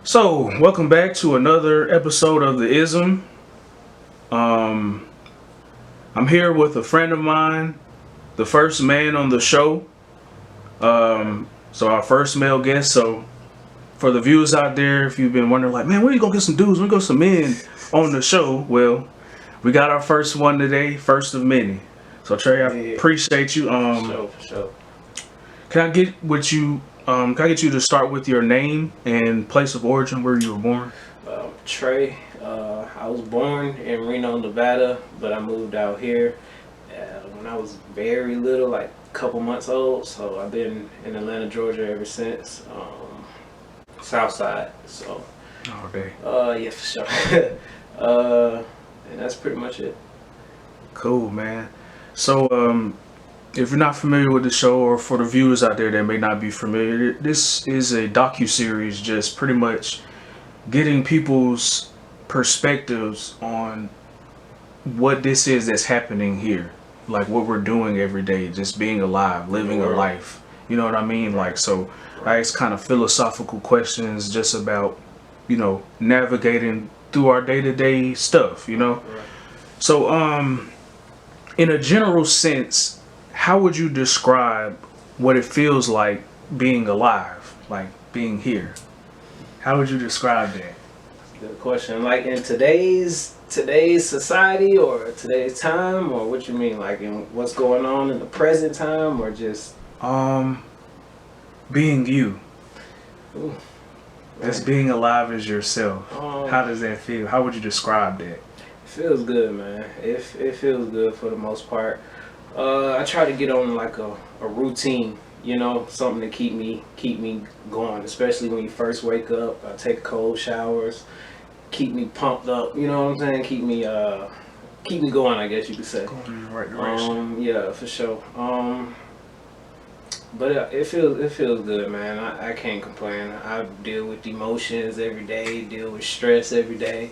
So, welcome back to another episode of the Ism. I'm here with a friend of mine, the first man on the show. So our first male guest. So, for the viewers out there, if you've been wondering, like, man, where you gonna get some dudes? Where you gonna get some men on the show? Well, we got our first one today, first of many. So, Trey, I appreciate you. For sure. Can I get what you? Can I get you to start with your name and place of origin, where you were born? Trey, I was born in Reno, Nevada, but I moved out here when I was very little, like a couple months old. So I've been in Atlanta, Georgia ever since. South Side. So. Okay. Yeah, for sure. And that's pretty much it. Cool, man. So, if you're not familiar with the show, or for the viewers out there that may not be familiar, this is a docuseries, just pretty much getting people's perspectives on what this is that's happening here, like what we're doing every day, just being alive, living a life. You know what I mean? Like, so I ask kind of philosophical questions just about, navigating through our day-to-day stuff, So, in a general sense, how would you describe what it feels like being alive, like being here? How would you describe that? Good question. Like in today's society or today's time, or what you mean? Like in what's going on in the present time, or just being you. Ooh, just being alive as yourself. How does that feel? How would you describe that? It feels good, man. It feels good for the most part. I try to get on like a routine, something to keep me going, especially when you first wake up. I take cold showers, keep me pumped up, you know what I'm saying? Keep me going, I guess you could say. Going in the right direction. Yeah, for sure. But it feels good, man. I can't complain. I deal with emotions every day, deal with stress every day.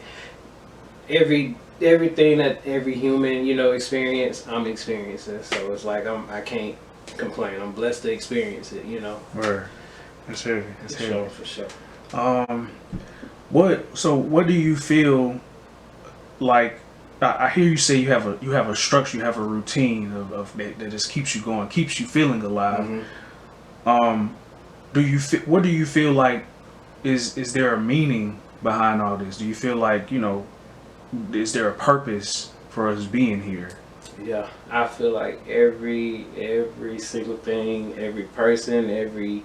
Everything that every human, experience, I'm experiencing. So it's like I can't complain. I'm blessed to experience it, Word. That's heavy. That's heavy. For sure. What do you feel like? I hear you say you have a structure, you have a routine of that just keeps you going, keeps you feeling alive. Mm-hmm. What do you feel like is there a meaning behind all this? Do you feel like, is there a purpose for us being here? Yeah, I feel like every single thing, every person, every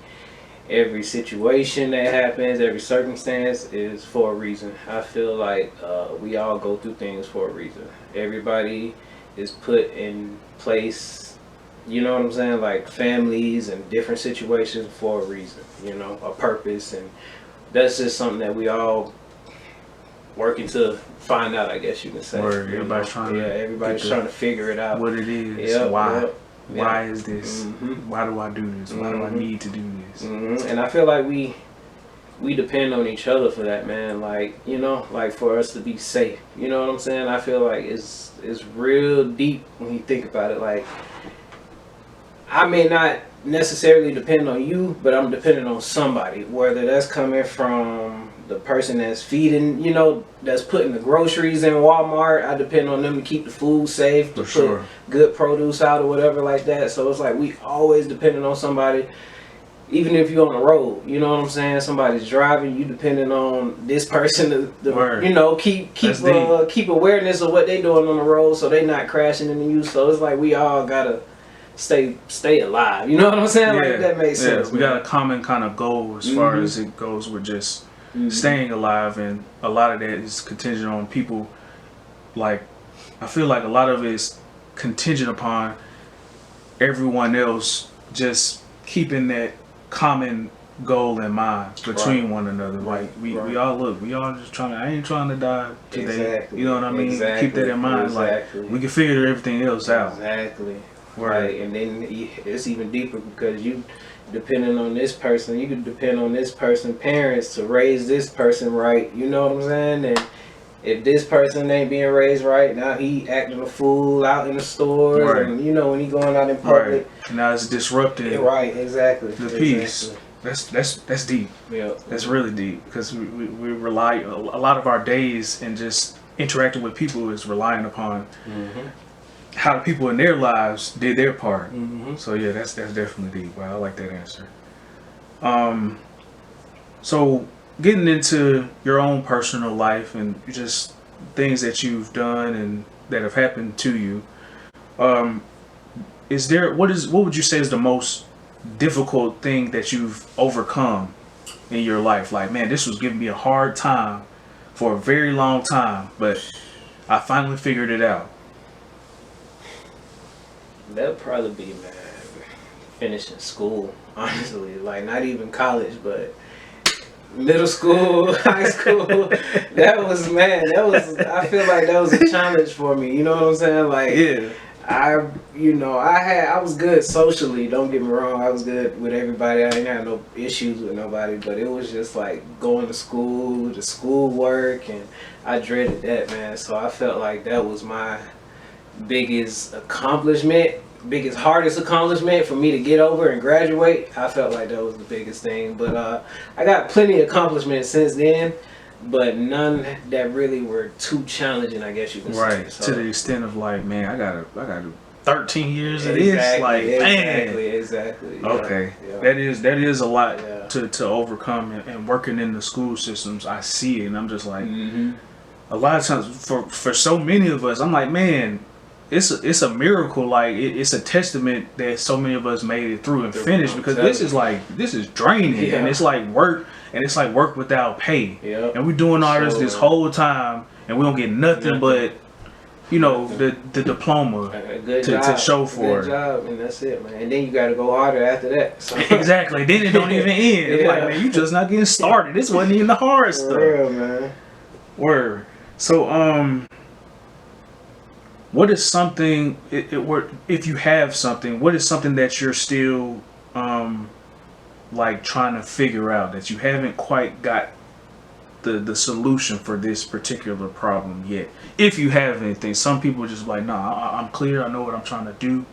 situation that happens, every circumstance is for a reason. I feel like we all go through things for a reason. Everybody is put in place, you know what I'm saying? Like families and different situations for a reason, a purpose. And that's just something that we all working to find out, I guess you can say. Everybody's trying to figure it out. What it is, why is this? Mm-hmm. Why do I do this? Why do I need to do this? Mm-hmm. And I feel like we depend on each other for that, man. Like, like for us to be safe. You know what I'm saying? I feel like it's real deep when you think about it. Like, I may not necessarily depend on you, but I'm dependent on somebody, whether that's coming from the person that's feeding, that's putting the groceries in Walmart. I depend on them to keep the food safe, to put good produce out or whatever like that. So it's like we always depending on somebody, even if you're on the road, you know what I'm saying? Somebody's driving, you depending on this person to keep awareness of what they doing on the road so they not crashing into you. So it's like we all gotta stay alive. You know what I'm saying? Like that makes sense. We got a common kind of goal as far as it goes with just staying alive, and a lot of that is contingent on people. Like, I feel like a lot of it is contingent upon everyone else just keeping that common goal in mind between one another. Like we all just trying to, I ain't trying to die today. Exactly. You know what I mean? Exactly. Keep that in mind. Exactly. Like we can figure everything else out. Exactly. Right. And then it's even deeper because you depending on this person, you can depend on this person's parents to raise this person right. You know what I'm saying? And if this person ain't being raised right, now he acting a fool out in the stores, and when he going out in public, now it's disrupting. Right, exactly. The peace. That's deep. Yeah. That's really deep because we rely a lot of our days and just interacting with people is relying upon how the people in their lives did their part. So yeah, that's definitely deep. Wow, I like that answer. So getting into your own personal life and just things that you've done and that have happened to you, is there what would you say is the most difficult thing that you've overcome in your life? Like, man, this was giving me a hard time for a very long time, but I finally figured it out. That'd probably be, man, finishing school, honestly. Like, not even college, but middle school, high school. I feel like that was a challenge for me. You know what I'm saying? Like, Yeah. I was good socially. Don't get me wrong. I was good with everybody. I didn't have no issues with nobody. But it was just like going to school, the schoolwork, and I dreaded that, man. So I felt like that was my biggest hardest accomplishment for me to get over and graduate. I felt like that was the biggest thing. But I got plenty of accomplishments since then, but none that really were too challenging, I guess you can say. Right. So, to the extent of like, man, I got 13 years of this. Like, man. Exactly. Yeah, Okay. yeah. That is a lot Yeah. to overcome, and working in the school systems, I see it and I'm just like, Mm-hmm. a lot of times for so many of us, I'm like, man, it's a miracle. Like it's a testament that so many of us made it through and finished, because this is draining. Yeah. And it's like work, and it's like work without pay. Yep. And we're doing all this whole time and we don't get nothing but, you know, the diploma to show for Good job, and that's it, man. And then you got to go harder after that. So. Exactly. Then it don't even end. It's Yeah. like, man, you just not getting started. This wasn't even the hard stuff. For real, man. Word. So, what is something, if you have something, what is something that you're still, like trying to figure out, that you haven't quite got the solution for this particular problem yet? If you have anything. Some people are just like, nah, I'm clear. I know what I'm trying to do.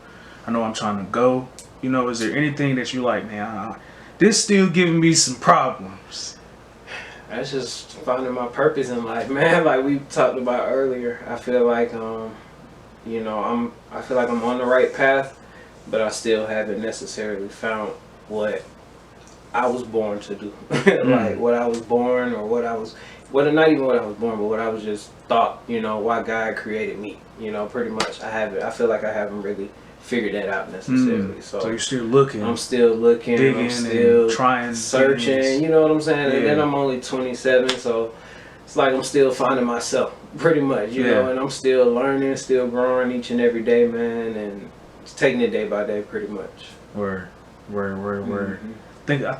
I know I'm trying to go. You know, is there anything that you like, man, this still giving me some problems? That's just finding my purpose in life, man. Like we talked about earlier, I feel like I feel like I'm on the right path, but I still haven't necessarily found what I was born to do. Like what I was born, or not even what I was born, but what I was just thought, why God created me. Pretty much I feel like I haven't really figured that out necessarily. So you're still looking. I'm still looking. Digging, I'm still trying, searching. things. You know what I'm saying? Yeah. And then I'm only 27, so it's like I'm still finding myself, pretty much. You know, and I'm still learning, still growing each and every day, man, and just taking it day by day, pretty much. Word. Mm-hmm. I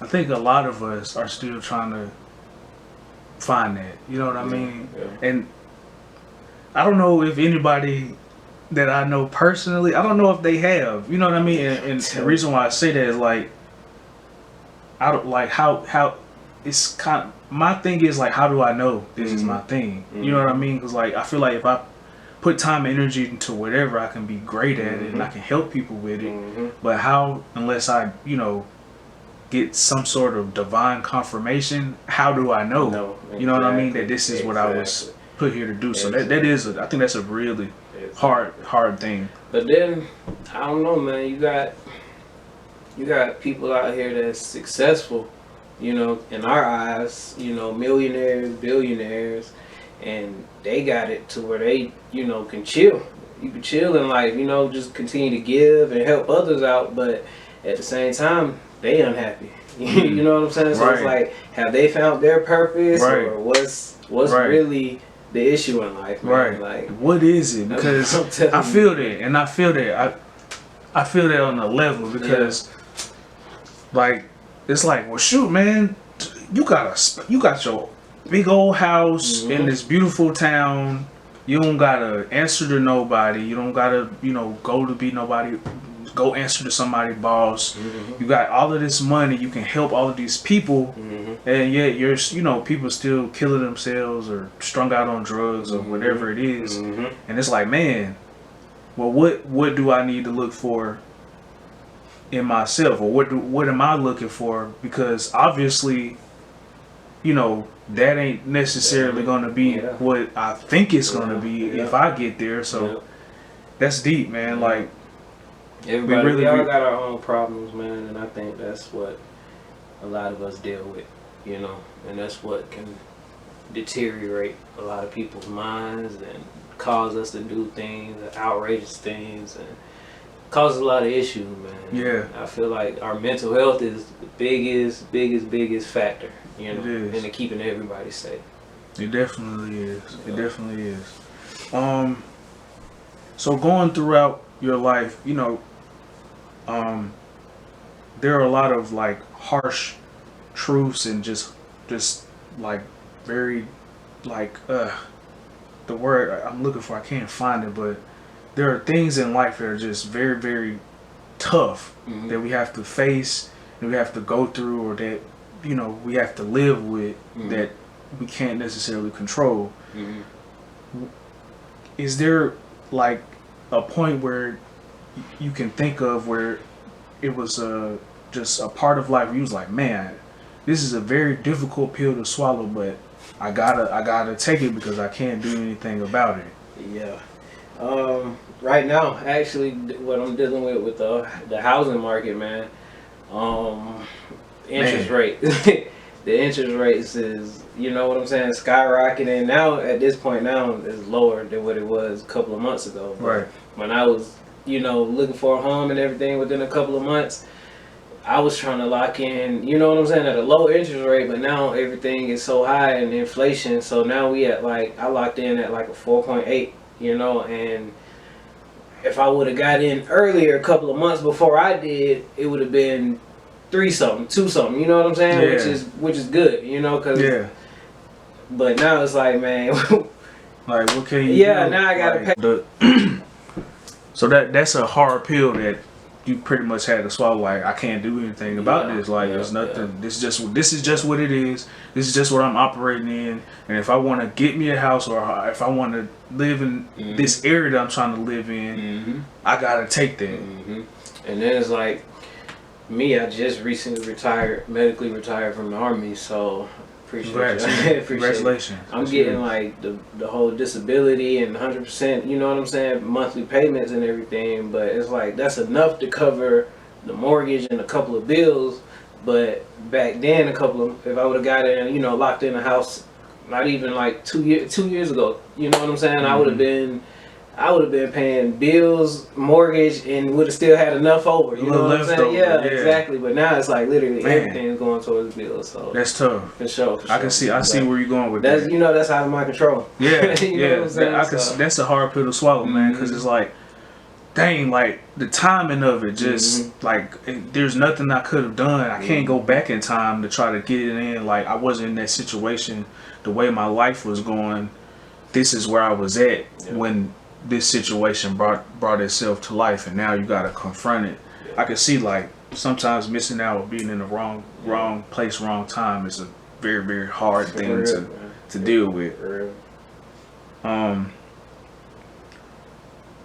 think a lot of us are still trying to find that. You know what I mean? Yeah. And I don't know if anybody that I know personally, I don't know if they have. You know what I mean? And the reason why I say that is like, I don't like how it's kind of, my thing is like, how do I know this is my thing? You know what I mean? Because like, I feel like if I put time and energy into whatever, I can be great at it and I can help people with it. But how, unless I, get some sort of divine confirmation, how do I know? No, You know what I mean? exactly. That this is what I was put here to do. So Exactly. that is, I think that's a really hard thing. But then, I don't know, man. You got people out here that's successful, in our eyes, millionaires, billionaires, and they got it to where they, can chill. You can chill in life, just continue to give and help others out, but at the same time, they unhappy. You know what I'm saying? So it's like, have they found their purpose, or what's really the issue in life, man? Right. Like, what is it? Because I feel that, and I feel that. I feel that on a level, because like, it's like, well, shoot, man, you got your big old house in this beautiful town. You don't gotta answer to nobody. You don't gotta, go answer to somebody's boss. You got all of this money. You can help all of these people, and yet you're, people still killing themselves or strung out on drugs or whatever it is. And it's like, man, well, what do I need to look for in myself, or what am I looking for? Because obviously, you know, that ain't necessarily going to be what I think it's going to be if I get there. So that's deep, man. Like, we all got our own problems, man, and I think that's what a lot of us deal with, you know, and that's what can deteriorate a lot of people's minds and cause us to do things, outrageous things, and causes a lot of issues, man. Yeah. I feel like our mental health is the biggest factor, you know, into keeping everybody safe. It definitely is. It definitely is. So going throughout your life, you know, there are a lot of like harsh truths and just like very like the word I'm looking for, I can't find it, but there are things in life that are just very, very tough that we have to face, that we have to go through, or that, you know, we have to live with, that we can't necessarily control. Is there like a point where you can think of where it was just a part of life where you was like, man, this is a very difficult pill to swallow, but I gotta take it because I can't do anything about it? Yeah. Right now, actually, what I'm dealing with the housing market, man. Interest rate. The interest rates is, you know what I'm saying, skyrocketing. Now, at this point now, it's lower than what it was a couple of months ago. But right. When I was, you know, looking for a home and everything within a couple of months, I was trying to lock in, you know what I'm saying, at a low interest rate, but now everything is so high in inflation. So now we at like, I locked in at like a 4.8, you know, and if I would have got in earlier, a couple of months before I did, it would have been 3 something, 2 something, you know what I'm saying? Yeah. Which is good, you know, cause. Yeah. But now it's like, man. Like, what can you do? Now I gotta pay. So that's a hard pill that you pretty much had to swallow. Like, I can't do anything about this. Like, there's nothing. This is just what it is. This is just what I'm operating in. And if I want to get me a house, or if I want to live in this area that I'm trying to live in, I gotta take that. And then it's like me. I just recently medically retired from the Army. So appreciate Congratulations. I'm getting like the whole disability and 100%, you know what I'm saying, monthly payments and everything, but it's like that's enough to cover the mortgage and a couple of bills. But back then, if I would have got in, you know, locked in a house, not even like 2 years ago, you know what I'm saying, I would have been paying bills, mortgage, and would have still had enough over. You know what I'm saying? Yeah, exactly. But now it's like literally everything is going towards bills. So that's tough. For sure. I see where you're going with that. that. You know, that's out of my control. Yeah, yeah. That's a hard pill to swallow, man. Because it's like, dang, like the timing of it, just like there's nothing I could have done. I can't go back in time to try to get it in. Like, I wasn't in that situation. The way my life was going, this is where I was at when this situation brought itself to life, and now you gotta confront it. I can see like sometimes missing out or being in the wrong place, wrong time is a very, very hard thing to deal with.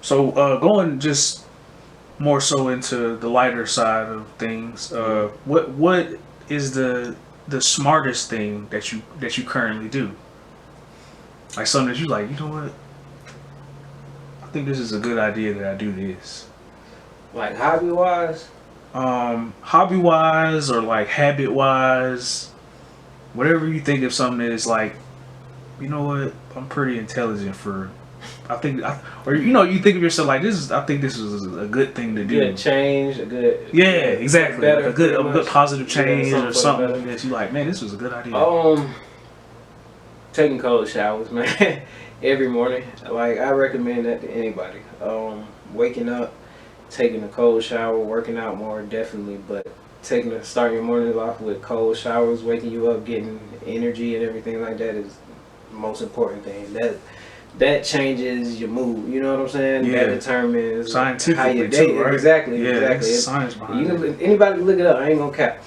So going just more so into the lighter side of things, what is the smartest thing that you currently do? Like something that you like, you know what? I think this is a good idea that I do this. Like hobby-wise? Hobby-wise or like habit-wise. Whatever you think of something that is like, you know what? I'm pretty intelligent for... or you know, you think of yourself like this. I think this is a good thing to do. Good change, a good... Yeah, exactly. Better, a good positive change or something that you like, man, this was a good idea. Taking cold showers, man. Every morning. Like, I recommend that to anybody. Waking up, taking a cold shower, working out more, definitely, but starting your mornings off with cold showers, waking you up, getting energy and everything like that is the most important thing. That changes your mood, you know what I'm saying? Yeah. That determines scientifically how your day too, right? Exactly. There's science behind it. Anybody can look it up. I ain't gonna cap.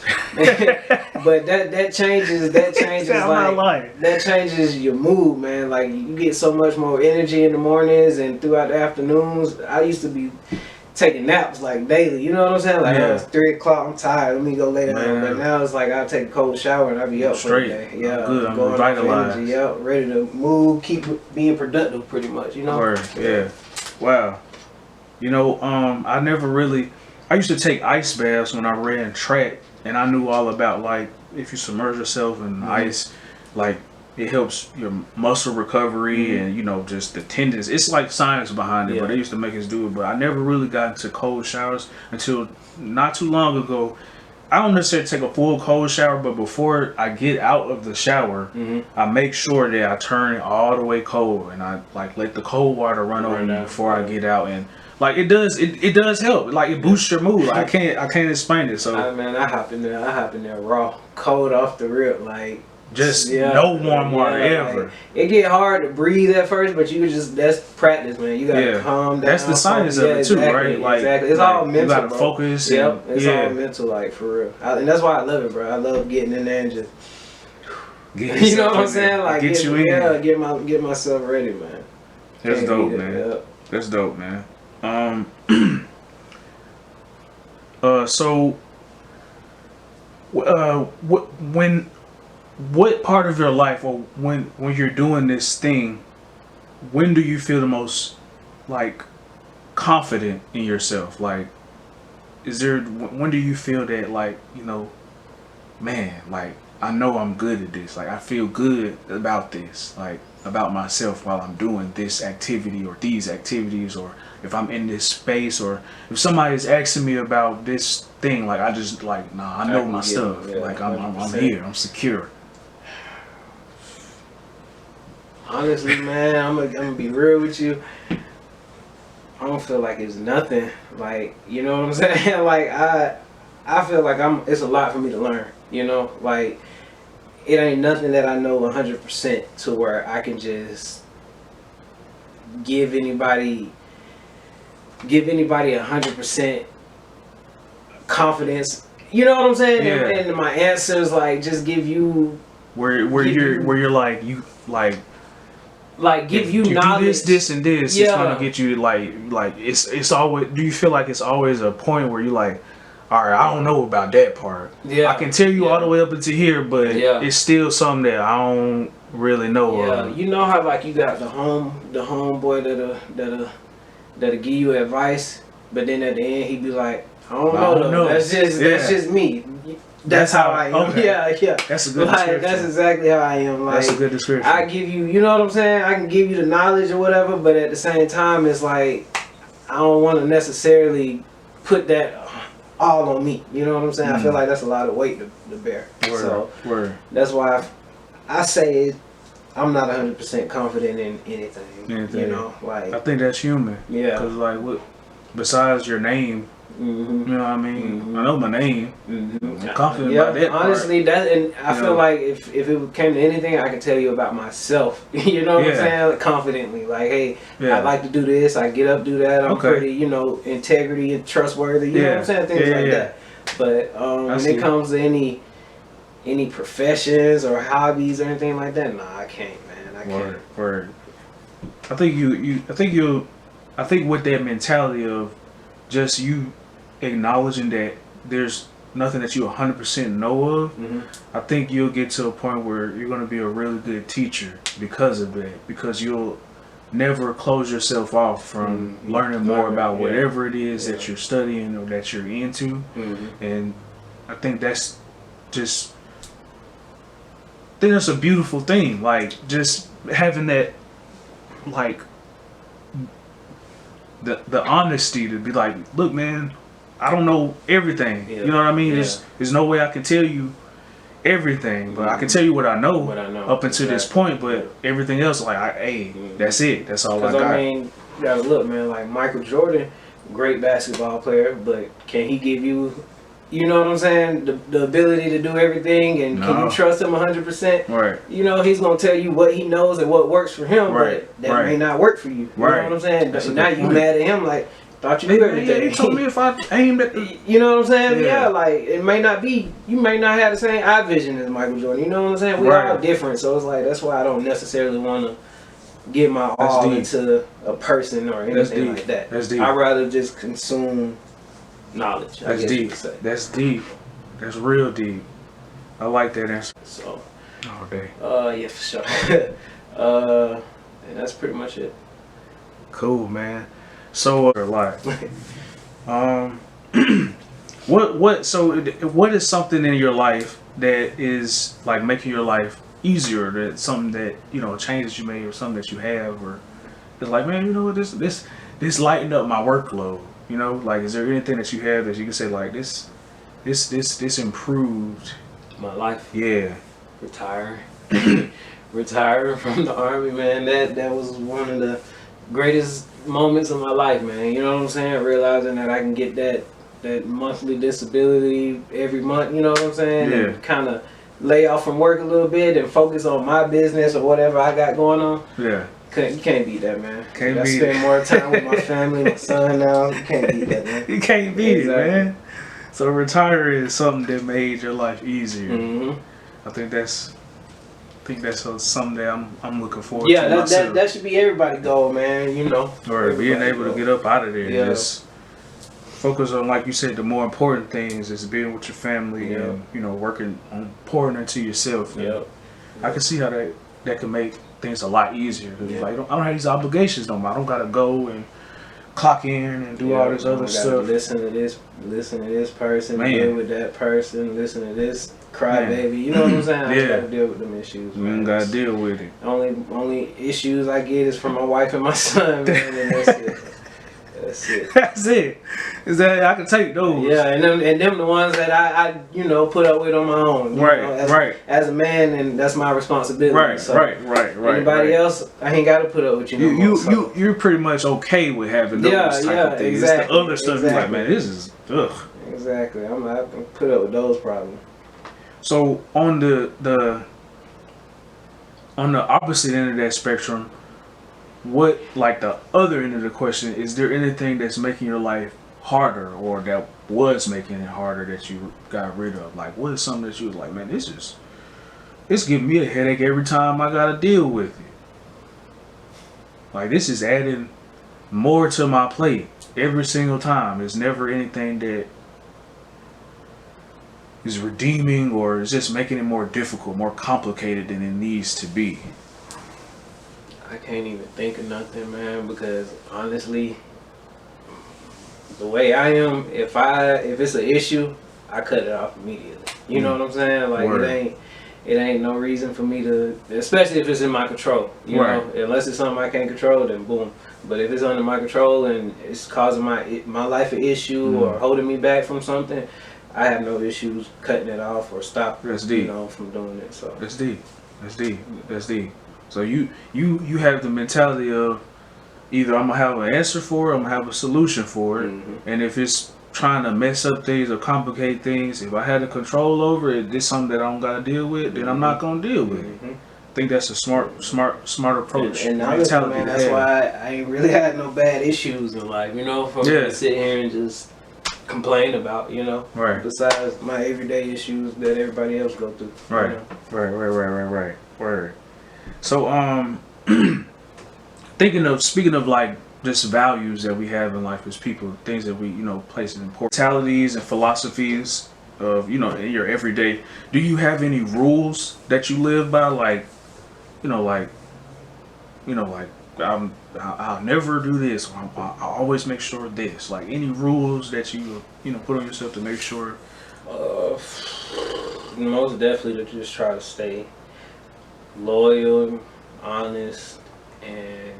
But that changes like that changes your mood, man. Like, you get so much more energy in the mornings and throughout the afternoons. I used to be taking naps like daily. You know what I'm saying? Like Yeah. it's 3 o'clock. I'm tired. Let me go lay down. Man. But now it's like I'll take a cold shower and I'll be up Straight. for the day. Yeah, I'm good. I'm going off revitalized. energy. Yeah, ready to move. Keep being productive. Pretty much. You know. Word. Yeah. Wow. You know, I never really. I used to take ice baths when I ran track, and I knew all about like if you submerge yourself in ice, like it helps your muscle recovery and you know just the tendons. It's like science behind it, but they used to make us do it. But I never really got into cold showers until not too long ago. I don't necessarily take a full cold shower, but before I get out of the shower, I make sure that I turn it all the way cold and I like let the cold water run over me before I get out. And like it does help. Like it boosts your mood. Like, I can't explain it. So I hop in there raw, cold off the rip, like just no warm water ever. Like, it get hard to breathe at first, but you just that's practice, man. You gotta calm down. That's the science of it too, right? Like exactly. It's all mental. You gotta bro. focus. Yep, it's all mental, like for real. And that's why I love it, bro. I love getting in there and just you know what I'm saying? Like get you in. Yeah, get myself ready, man. That's dope, man. That's dope, man. So, what part of your life, or when you're doing this thing, when do you feel the most like confident in yourself? Like, when do you feel that like, you know, man, like I know I'm good at this. Like I feel good about this, like about myself while I'm doing this activity or these activities, or if I'm in this space, or if somebody's asking me about this thing, like I just like, nah, I know my stuff. Like I'm here, I'm secure. Honestly, man, I'm gonna be real with you. I don't feel like it's nothing. Like, you know what I'm saying? Like I feel like it's a lot for me to learn. You know, like it ain't nothing that I know 100% to where I can just give anybody 100% confidence. You know what I'm saying? Yeah. And my answers like just give you where you're like you like give you do knowledge. this and this. It's gonna get you like it's always. Do you feel like it's always a point where you like, all right, I don't know about that part. Yeah, I can tell you all the way up into here, but it's still something that I don't really know. Yeah, you know how like you got the homeboy that'll give you advice, but then at the end he be like, I don't know. That's just me. That's how I am. Okay. Yeah. That's a good description. That's exactly how I am. Like, that's a good description. I give you, you know what I'm saying? I can give you the knowledge or whatever, but at the same time, it's like I don't want to necessarily put that all on me. You know what I'm saying? I feel like that's a lot of weight to bear. Word. That's why I say I'm not 100% confident in anything. You know, like I think that's human. Yeah. Because like, besides your name. You know what I mean? I know my name. I'm confident about that part. Honestly, and I feel like if it came to anything, I could tell you about myself. You know what I'm saying? Like, confidently, like, hey, I like to do this. I get up, do that. I'm pretty, you know, integrity and trustworthy. You know what I'm saying? Things like that. But when it comes to any professions or hobbies or anything like that, nah, I can't, man. I can't. Word. I think with that mentality of just you acknowledging that there's nothing that you 100% know of, I think you'll get to a point where you're going to be a really good teacher because of that, because you'll never close yourself off from learning more about whatever it is that you're studying or that you're into. And I think that's just a beautiful thing, like just having that, like the honesty to be like, look, man, I don't know everything. You know what I mean? There's no way I can tell you everything, but I can tell you what I know up until this point. But everything else, like, that's it. That's all I got. I mean, you gotta look, man. Like Michael Jordan, great basketball player, but can he give you, you know what I'm saying, the ability to do everything, and can you trust him 100%? Right. You know, he's gonna tell you what he knows and what works for him, but that may not work for you. You know what I'm saying? That's now you mad at him, like, thought you knew everything. Yeah, he told me if I aimed at the... You know what I'm saying? Yeah, like, it may not be, you may not have the same eye vision as Michael Jordan. You know what I'm saying? We're all different, so it's like, that's why I don't necessarily want to get my That's all deep. into a person or anything like that. That's deep. I'd rather just consume knowledge. That's deep. That's deep. That's real deep. I like that answer. So, all day. Yeah, for sure. And that's pretty much it. Cool, man. So a lot. What is something in your life that is like making your life easier? That something that, you know, changes you made or something that you have, or it's like, man, you know what, this lightened up my workload. You know, like, is there anything that you have that you can say like this improved my life? Yeah. Retiring from the Army, man. That was one of the greatest moments of my life, man. You know what I'm saying? Realizing that I can get that monthly disability every month, you know what I'm saying? Yeah. And kind of lay off from work a little bit and focus on my business or whatever I got going on. Yeah. You can't beat that, man. Can't I beat spend more time with my family, my son now. You can't beat that, man. You can't beat it, man. So retiring is something that made your life easier. Mm-hmm. I think that's something that I'm looking forward to. Yeah, that should be everybody's goal, man. You know, or being able to get up out of there and yeah. just focus on, like you said, the more important things is being with your family and, you know, working on pouring into yourself. Yeah, I can see how that can make things a lot easier. Like, I don't have these obligations no more. I don't gotta go and clock in and do all this other stuff. Listen to this person, deal with that person, listen to this crybaby. You know what I'm saying? I gotta deal with them issues, man. You gotta deal with it. Only issues I get is from my wife and my son, man, and that's it. That's it. Is that I can take those? Yeah, and them the ones that I put up with on my own. As a man, and that's my responsibility. Right. Anybody else, I ain't got to put up with you. You're pretty much okay with having those type of things. Exactly, it's the other stuff you're like, man, this is ugh. Exactly. I can put up with those problems. So on the opposite end of that spectrum, what, like the other end of the question, is there anything that's making your life harder, or that was making it harder that you got rid of? Like, what is something that you was like, man, it's giving me a headache every time I gotta deal with it. Like, this is adding more to my plate every single time. It's never anything that is redeeming or is just making it more difficult, more complicated than it needs to be. I can't even think of nothing, man, because honestly, the way I am, if it's an issue, I cut it off immediately. You know what I'm saying? Like, it ain't no reason for me to, especially if it's in my control. You know, unless it's something I can't control, then boom. But if it's under my control and it's causing my life an issue or holding me back from something, I have no issues cutting it off or stopping, from doing it. So that's deep. So you have the mentality of either I'm gonna have an answer for it, I'm gonna have a solution for it, and if it's trying to mess up things or complicate things, if I had the control over it, this is something that I don't gotta deal with, then I'm not gonna deal with it. I think that's a smart approach. And now, man, that's why I ain't really had no bad issues in life, for me to sit here and just complain about, besides my everyday issues that everybody else go through. Right. So, speaking of like just values that we have in life as people, things that we, place in important mentalities and philosophies of, in your everyday, do you have any rules that you live by? Like, I'll never do this. I always make sure of this. Like, any rules that you, put on yourself to make sure? Most definitely to just try to stay loyal, honest, and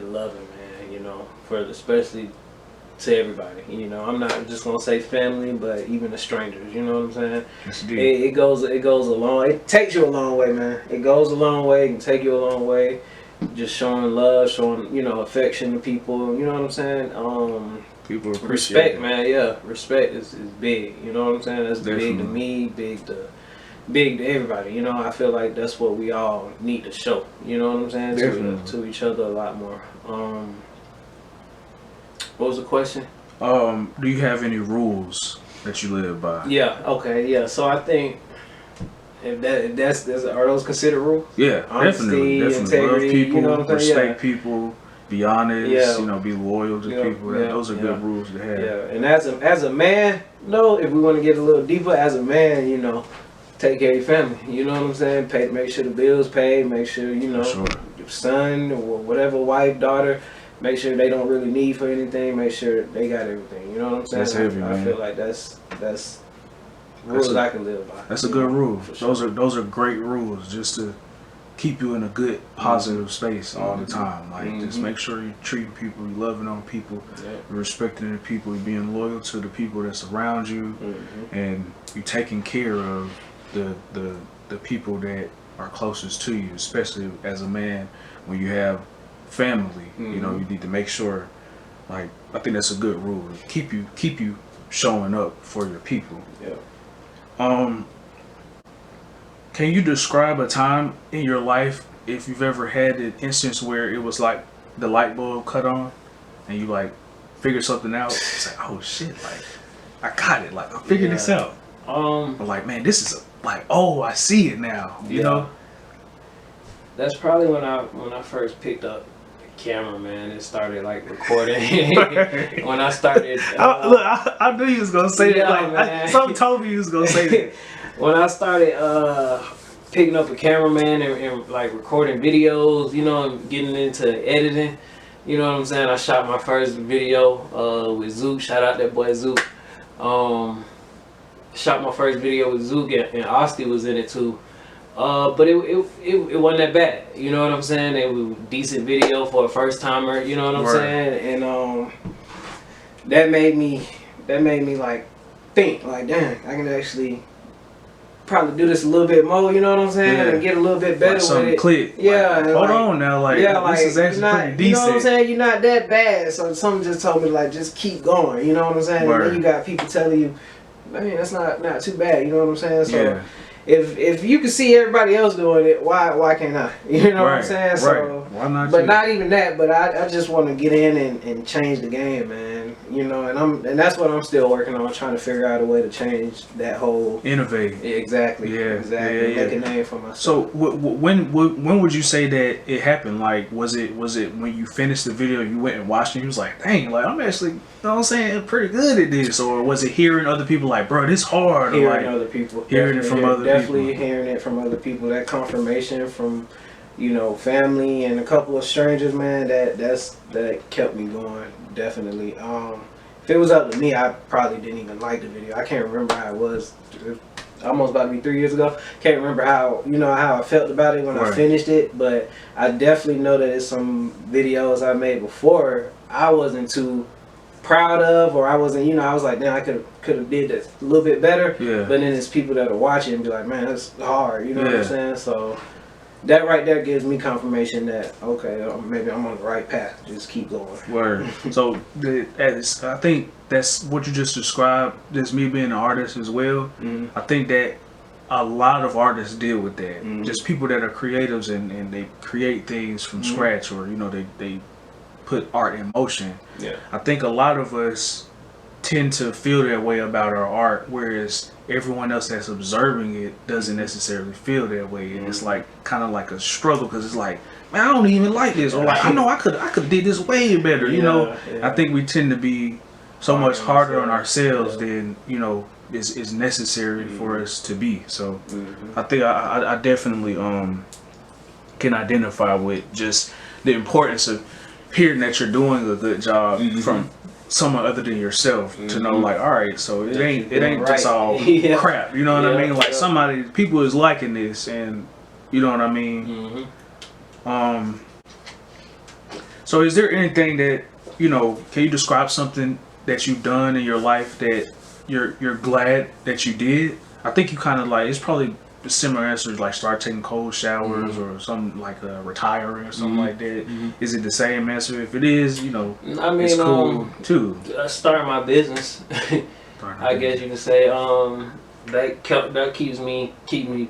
loving, man, especially to everybody. I'm not just gonna say family, but even the strangers, you know what I'm saying? It goes a long, it takes you a long way, man. It goes a long way, it can take you a long way. Just showing love, showing, affection to people, you know what I'm saying? People appreciate respect, man, respect is big, you know what I'm saying? That's big to me, big to everybody, I feel like that's what we all need to show, you know what I'm saying, to each other a lot more. What was the question? Do you have any rules that you live by? So I think if that's are those considered rules? Yeah, Honesty, definitely. integrity, Love people, you know what I'm saying? respect people, be honest. Yeah. You know, be loyal to people. Those are good rules to have. Yeah, and as a man, if we want to get a little deeper, as a man, take care of your family. You know what I'm saying? Make sure the bills paid. Make sure your son or whatever, wife, daughter. Make sure they don't really need for anything. Make sure they got everything. You know what I'm saying? That's heavy, man. I feel like that's rules I can live by. That's a good rule. Sure. Those are great rules, just to keep you in a good, positive space all the time. Like, just make sure you're treating people, you're loving on people, you're respecting the people, you're being loyal to the people that's around you, and you're taking care of the people that are closest to you, especially as a man when you have family. You know, you need to make sure. Like, I think that's a good rule to keep you showing up for your people. Yeah. Can you describe a time in your life, if you've ever had an instance where it was like the light bulb cut on and you like figured something out? It's like, oh shit, like I got it, like I figured this out. But like, man, this is I see it now. You know? That's probably when I first picked up the camera, man. It started like recording. When I started, I knew you was gonna say that. Like, something told me you was gonna say that. When I started picking up a cameraman and like recording videos, and getting into editing, you know what I'm saying? I shot my first video with Zook. Shout out that boy Zook. Shot my first video with Zook, and Asti was in it too. But it wasn't that bad, you know what I'm saying? It was a decent video for a first timer, you know what I'm saying? And that made me like think like, damn, I can actually probably do this a little bit more, you know what I'm saying? And get a little bit better with it. Click. Yeah. Like, hold on now, this is actually pretty decent. You know what I'm saying? You're not that bad. So something just told me like, just keep going, you know what I'm saying? And then you got people telling you, man, that's not too bad, you know what I'm saying? So if you can see everybody else doing it, why can't I? You know what I'm saying? So why not? But not even that. But I just want to get in and change the game, man. And that's what I'm still working on, trying to figure out a way to change that whole innovate. Exactly. Exactly. Make a name for myself. So when would you say that it happened? Like, was it when you finished the video, you went and watched it, and you was like, dang, like I'm actually, you know what I'm saying, pretty good at this? Or was it hearing other people like, bro, this hard? Hearing other people. Hearing it from other people. Definitely hearing it from other people. That confirmation from, family and a couple of strangers, man, that kept me going. Definitely. If it was up to me, I probably didn't even like the video. I can't remember how it was. Almost about to be 3 years ago. Can't remember how I felt about it when I finished it, but I definitely know that it's some videos I made before I wasn't too proud of, or I wasn't, I was like, damn, I could have did that a little bit better. Yeah. But then there's people that are watching and be like, man, that's hard. You know what I'm saying? So that right there gives me confirmation that, okay, maybe I'm on the right path. Just keep going. Word. So I think that's what you just described. Just me being an artist as well. I think that a lot of artists deal with that. Just people that are creatives and they create things from scratch, or they put art in motion. Yeah. I think a lot of us tend to feel that way about our art, whereas everyone else that's observing it doesn't necessarily feel that way, and it's like kind of like a struggle, because it's like, man, I don't even like this, or like, I know I could did this way better. I think we tend to be so much harder on ourselves than is necessary for us to be. So I think I definitely can identify with just the importance of hearing that you're doing a good job from someone other than yourself, to know like, all right, so it ain't just all crap, you know what I mean? Like people is liking this, and you know what I mean? So is there anything that, can you describe something that you've done in your life that you're glad that you did? I think you kind of like, it's probably a similar answer, like start taking cold showers or something, like retiring or something like that. Is it the same answer? If it is, I mean, it's cool too. Starting my business, I guess you can say, that keeps me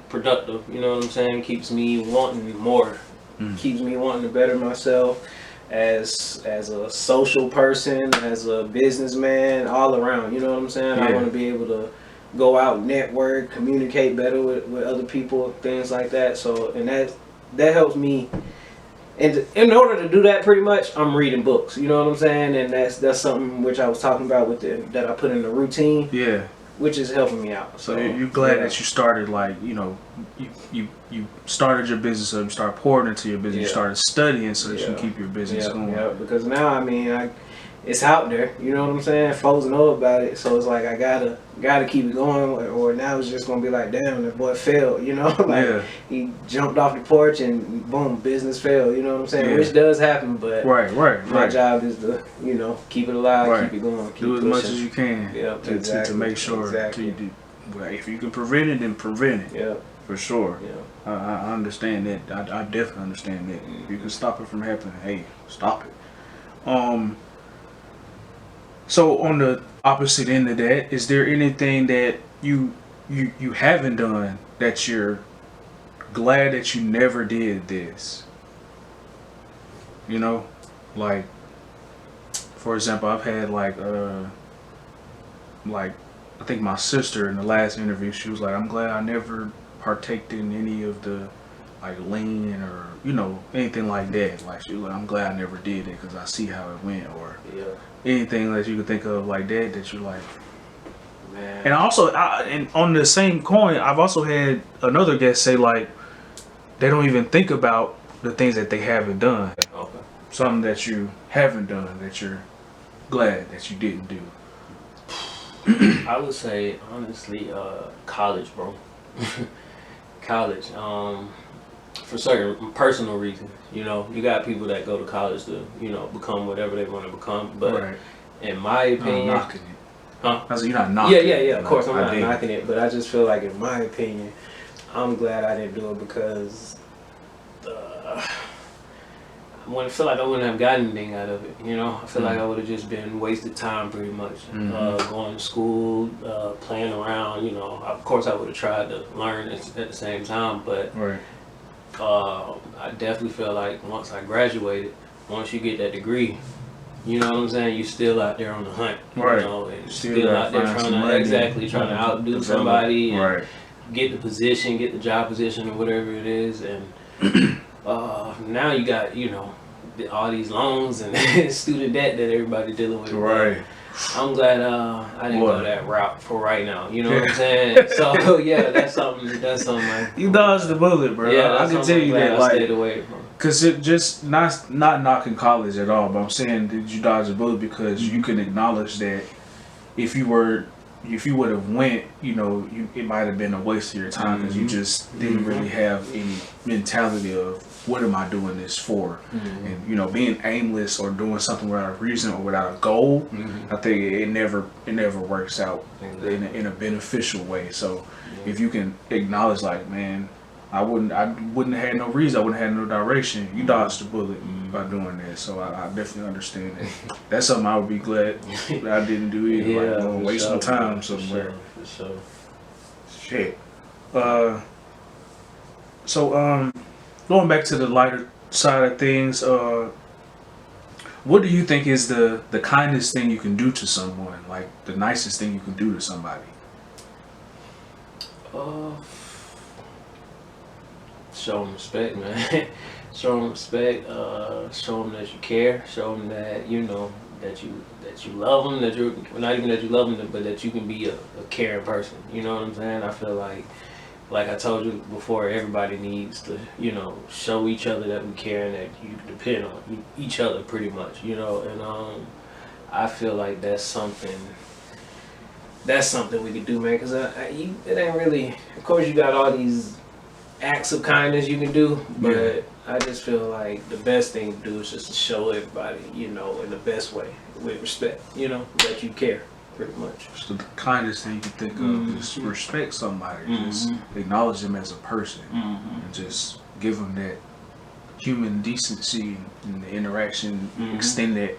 productive. You know what I'm saying? Keeps me wanting more. Keeps me wanting to better myself as a social person, as a businessman, all around. You know what I'm saying? I want to be able to go out, network, communicate better with other people, things like that. So, and that helps me. And in order to do that, pretty much, I'm reading books. You know what I'm saying? And that's something which I was talking about with that I put in the routine. Yeah. Which is helping me out. So you're glad that you started, like, you know, you started your business up, you started pouring into your business, you started studying so that you can keep your business going. Yeah, because now, I mean, it's out there, you know what I'm saying? Folks know about it, so it's like I gotta keep it going, or now it's just gonna be like, damn, the boy failed, you know? Like he jumped off the porch and boom, business failed, you know what I'm saying? Which does happen, but my job is to, you know, keep it alive, keep it going, keep do as pushing. much as you can to make sure to you do. Well, if you can prevent it, then prevent it. Yeah. For sure. Yeah. I understand that. I definitely understand that. If you can stop it from happening, hey, stop it. So on the opposite end of that, is there anything that you haven't done that you're glad that you never did this? You know, like, for example, I've had like I think my sister in the last interview, she was like, I'm glad I never partaked in any of the like lean or, you know, anything like that. Like, she was like, I'm glad I never did it because I see how it went, or anything that you could think of like that you're like, man. And also, and on the same coin, I've also had another guest say like they don't even think about the things that they haven't done. Okay. Something that you haven't done that you're glad that you didn't do. I would say honestly, college, bro. College. For certain personal reasons, you know, you got people that go to college to, you know, become whatever they want to become. But in my opinion, I'm knocking it. Huh? I said you're not knocking it. Yeah. Of course, I'm not knocking it, but I just feel like, in my opinion, I'm glad I didn't do it because I feel like I wouldn't have gotten anything out of it. You know, I feel like I would have just been wasted time pretty much. Going to school, playing around. You know, of course I would have tried to learn at the same time, but I definitely feel like once I graduated, once you get that degree, you know what I'm saying, you still out there on the hunt. You know, and still out there trying to outdo somebody and get the position, get the job position or whatever it is, and now you got, you know, all these loans and student debt that everybody dealing with. I'm glad I didn't go that route for right now. You know what I'm saying? So yeah, that's something. Like, you dodged the bullet, bro. Yeah, I can tell you that. Like, stayed away from. Cause it just not knocking college at all, but I'm saying did you dodge the bullet because you can acknowledge that if you would have went, you know, it might have been a waste of your time because you just didn't really have any mentality of what am I doing this for, and you know, being aimless or doing something without a reason or without a goal. I think it never works out in a beneficial way. So if you can acknowledge, like, man, I wouldn't have had no reason, I wouldn't have had no direction. You dodged the bullet by doing that. So I definitely understand that. That's something I would be glad that I didn't do either. Like, waste my time somewhere. For sure. Shit. So going back to the lighter side of things, what do you think is the kindest thing you can do to someone? Like the nicest thing you can do to somebody? Show them respect, man. Show them respect. Show them that you care. Show them that, you know, that you love them. That you're not even that you love them, but that you can be a caring person. You know what I'm saying? I feel like I told you before, everybody needs to, you know, show each other that we care and that you depend on each other pretty much. You know, and I feel like that's something we could do, man. Cause it ain't really. Of course, you got all these acts of kindness you can do, but I just feel like the best thing to do is just to show everybody, you know, in the best way, with respect, you know, that you care, pretty much. So the kindest thing you can think of is respect somebody, just acknowledge them as a person, and just give them that human decency and the interaction, extend that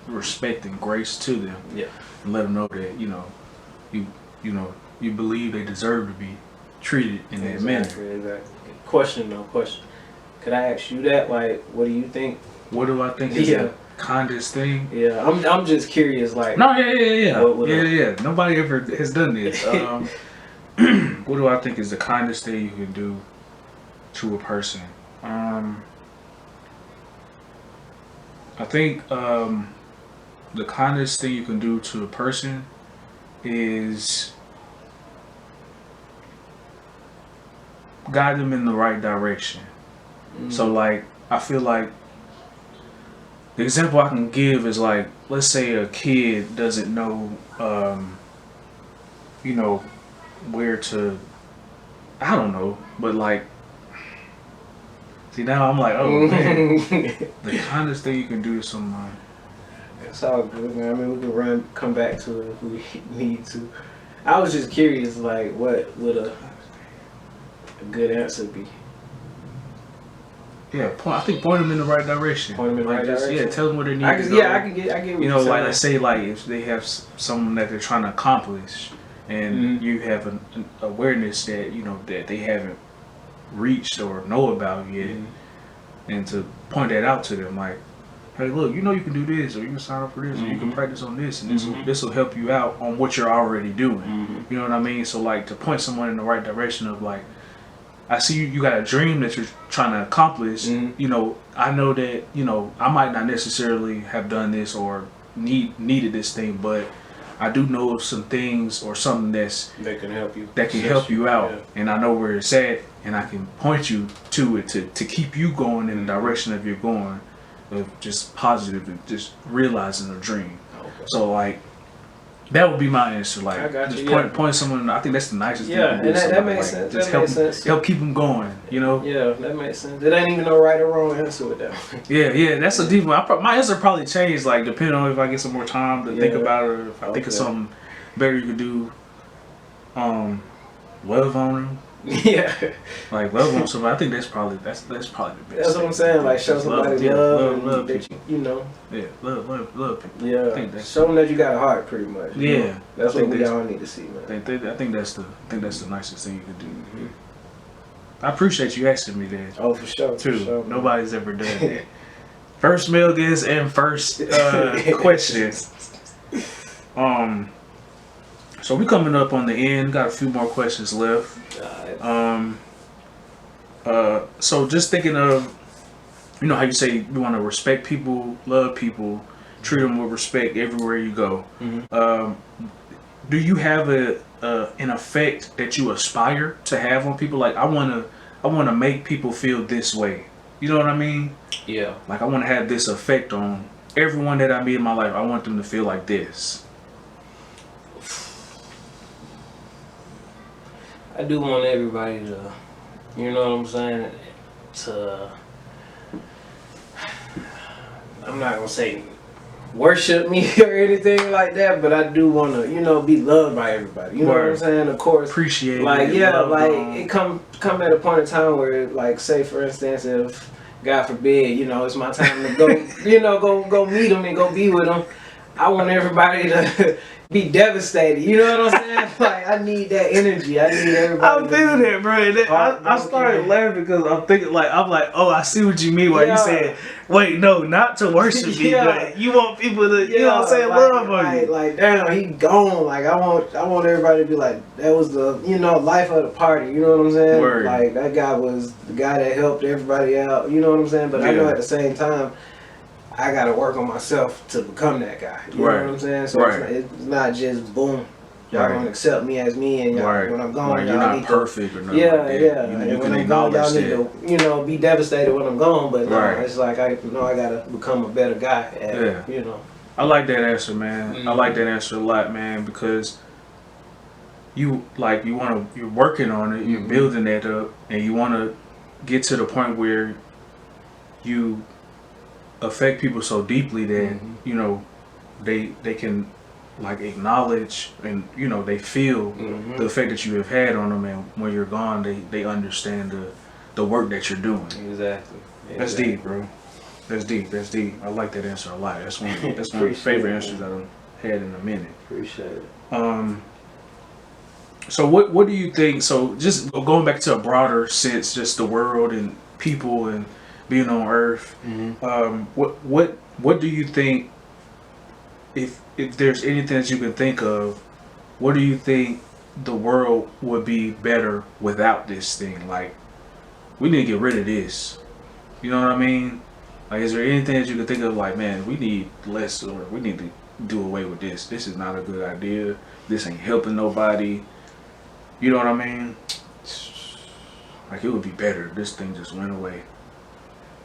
respect and grace to them, and let them know that, you know, you believe they deserve to be treated in that manner. Exactly. Question. Could I ask you that? Like, what do you think? What do I think? Kindest thing. Yeah, I'm just curious. Like, No, yeah. What would Yeah. Nobody ever has done this. What do I think is the kindest thing you can do to a person? I think the kindest thing you can do to a person is guide them in the right direction. So like, I feel like the example I can give is like, let's say a kid doesn't know, you know, where to, I don't know, but like, see now I'm like, oh man, the kindest thing you can do to someone. It's all good, man. I mean, we can come back to it if we need to. I was just curious, like, what would a good answer be? Yeah, I think point them in the right direction. Point them in the right direction. Yeah, tell them what they need. I can get. What You know, you're like saying. let's say, like if they have something that they're trying to accomplish, and you have an awareness that you know that they haven't reached or know about yet, and to point that out to them, like, hey, look, you know you can do this, or you can sign up for this, or you can practice on this, and this will help you out on what you're already doing. You know what I mean? So like to point someone in the right direction of like, I see you got a dream that you're trying to accomplish. You know, I know that, you know, I might not necessarily have done this or needed this thing, but I do know of some things or something that can help you. That can help you out. Yeah. And I know where it's at, and I can point you to it to keep you going in the direction that you're going, of just positive and just realizing a dream. Okay. So like, that would be my answer. Like, I got just you, point someone. I think that's the nicest thing. Yeah, to do and to that somebody. makes Like, sense. Just That makes sense. help keep them going. You know. Yeah, that makes sense. It ain't even no right or wrong answer with that. Yeah. That's a deep one. My answer probably changed, like depending on if I get some more time to think about it, or if I think of something better you could do. Love on them. Yeah. Like love on somebody. I think that's probably the best. That's what I'm saying. Like show somebody love that you know. Yeah, love people. Yeah. I think that's, show them that you got a heart, pretty much. Yeah. Know? That's what we all need to see, man. I think that's the nicest thing you can do. I appreciate you asking me that. Oh, for sure. Too. For sure, Nobody's ever done that. First male guest and first question. So we coming up on the end. Got a few more questions left. So just thinking of, you know how you say you want to respect people, love people, treat them with respect everywhere you go. Do you have an effect that you aspire to have on people? Like I want to make people feel this way. You know what I mean? Yeah. Like I want to have this effect on everyone that I meet in my life. I want them to feel like this. I do want everybody to, you know what I'm saying, I'm not gonna say worship me or anything like that, but I do want to, you know, be loved by everybody. You know what I'm saying? Of course. Appreciate like, it. yeah, like it come at a point in time where, like, say for instance, if God forbid, you know, it's my time to go, you know, go meet them and go be with them. I want everybody to be devastated. You know what I'm saying? Like, I need that energy. I need everybody. I'm feeling that, bro. I started laughing because I'm thinking, like, oh, I see what you mean. Why you said, wait, no, not to worship me, but you want people to, you know what I'm saying, love on you. Like, damn, he gone. Like, I want everybody to be like, that was the, you know, life of the party. You know what I'm saying? Word. Like, that guy was the guy that helped everybody out. You know what I'm saying? But I know at the same time, I gotta work on myself to become that guy. You know what I'm saying? So it's not just boom. Y'all gonna accept me as me, and y'all, when I'm gone, like, you're not perfect or nothing. Yeah, like that. yeah. You when can I'm gone, y'all acknowledge need that. to, you know, be devastated when I'm gone. But no, it's like I gotta become a better guy. At, you know. I like that answer, man. I like that answer a lot, man, because you're working on it, you're building that up, and you want to get to the point where you affect people so deeply that you know they can like acknowledge and you know they feel the effect that you have had on them, and when you're gone they understand the work that you're doing. Exactly. That's deep, bro. That's deep. I like that answer a lot. That's one of the favorite answers I've had in a minute. Appreciate it. So what do you think? So just going back to a broader sense, just the world and people and being on Earth. what do you think, if there's anything that you can think of, what do you think the world would be better without this thing? Like, we need to get rid of this. You know what I mean? Like, is there anything that you can think of, like, man, we need less, or we need to do away with this. This is not a good idea. This ain't helping nobody. You know what I mean? Like, it would be better if this thing just went away.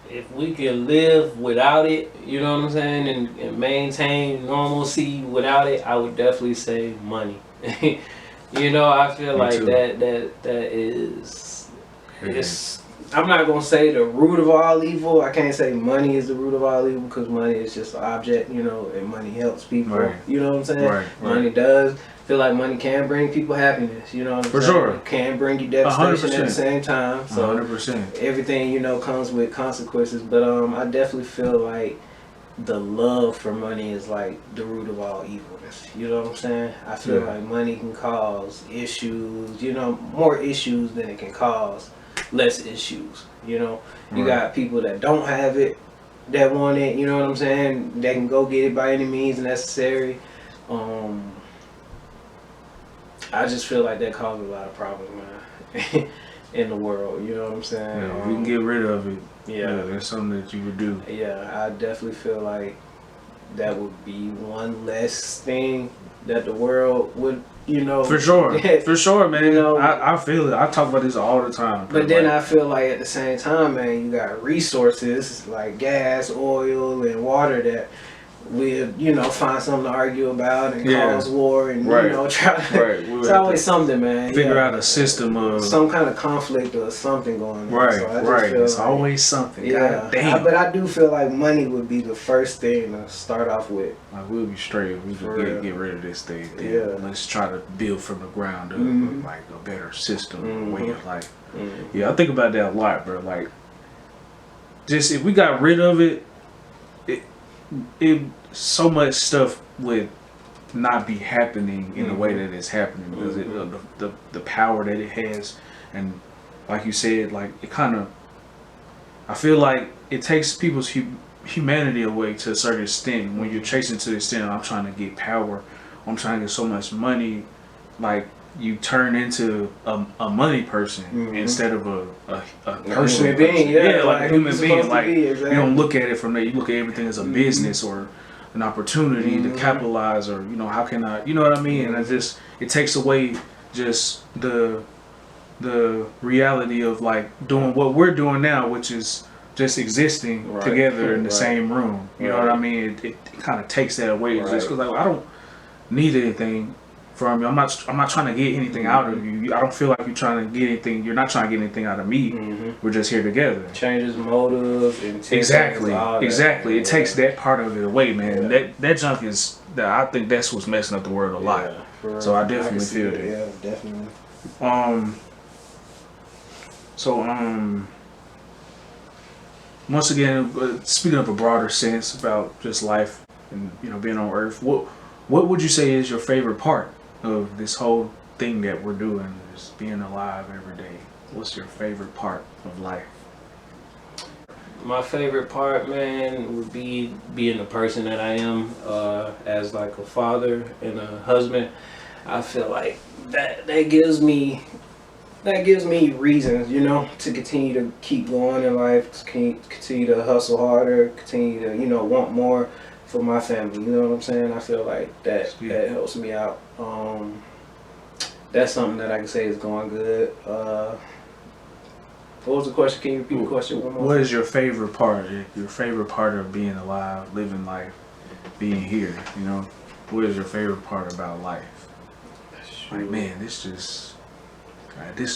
If we could live without it, you know what I'm saying, and maintain normalcy without it, I would definitely say money. You know, I feel Me like too. that is, it's, I'm not gonna say the root of all evil. I can't say money is the root of all evil, because money is just an object, you know, and money helps people. Right. You know what I'm saying? Right. Money does. Feel like money can bring people happiness, you know what I'm For saying? sure. It can bring you devastation at the 100%. same time. So 100%. everything, you know, comes with consequences. But I definitely feel like the love for money is like the root of all evilness. You know what I'm saying? I feel Yeah. like money can cause issues, you know, more issues than it can cause less issues. You know, you Right. got people that don't have it, that want it, you know what I'm saying? They can go get it by any means necessary. I just feel like that causes a lot of problems, man, in the world. You know what I'm saying? Yeah, if we can get rid of it. Yeah. That's something that you would do. Yeah, I definitely feel like that would be one less thing that the world would, you know. For sure. For sure, man. You know, I feel it. I talk about this all the time. but then like, I feel like at the same time, man, you got resources like gas, oil, and water that we'll, you know, find something to argue about and Yeah. cause war and, Right. you know, try to. Right. We would It's have always to something, man. figure Yeah. out a system of Some kind of conflict or something going on. right, So I just right. feel It's like, always something. yeah. God damn. But I do feel like money would be the first thing to start off with. Like, we'll be straight if we For just real. get rid of this thing. Then Yeah. let's try to build from the ground up, Mhm. like a better system, Mhm. way of life. Mm. Yeah, I think about that a lot, bro. Like, just if we got rid of it, it so much stuff would not be happening in the way that it's happening, because the power that it has, and like you said, like it kind of, I feel like it takes people's humanity away to a certain extent. When you're chasing to the extent, I'm trying to get power, I'm trying to get so much money, like you turn into a money person instead of a person. Human being, yeah, like a who human you're being. supposed to Like be, exactly. you don't look at it from there. You look at everything as a business or an opportunity to capitalize, or how can I, you know what I mean? And it takes away just the reality of like doing what we're doing now, which is just existing Right. together in the Right. same room. You know what I mean? It kind of takes that away. It's just because like I don't need anything from you. I'm not trying to get anything out of you. I don't feel like you're trying to get anything. You're not trying to get anything out of me. We're just here together. Changes motives, intentions, Exactly. all that. Exactly. It Yeah. takes that part of it away, man. Yeah. That junk is that I think that's what's messing up the world a lot. Yeah, for So I real. definitely can see feel it. that. Yeah, definitely. Once again, speaking of a broader sense about just life and being on Earth, what would you say is your favorite part of this whole thing that we're doing, just being alive every day? What's your favorite part of life? My favorite part, man, would be being the person that I am, as like a father and a husband. I feel like that gives me reasons, to continue to keep going in life, to continue to hustle harder, continue to, want more for my family. You know what I'm saying? I feel like that helps me out. That's something that I can say is going good. What was the question? Can you repeat the question one more time? What is your favorite part? Your favorite part of being alive, living life, being here? What is your favorite part about life? Like, man, this is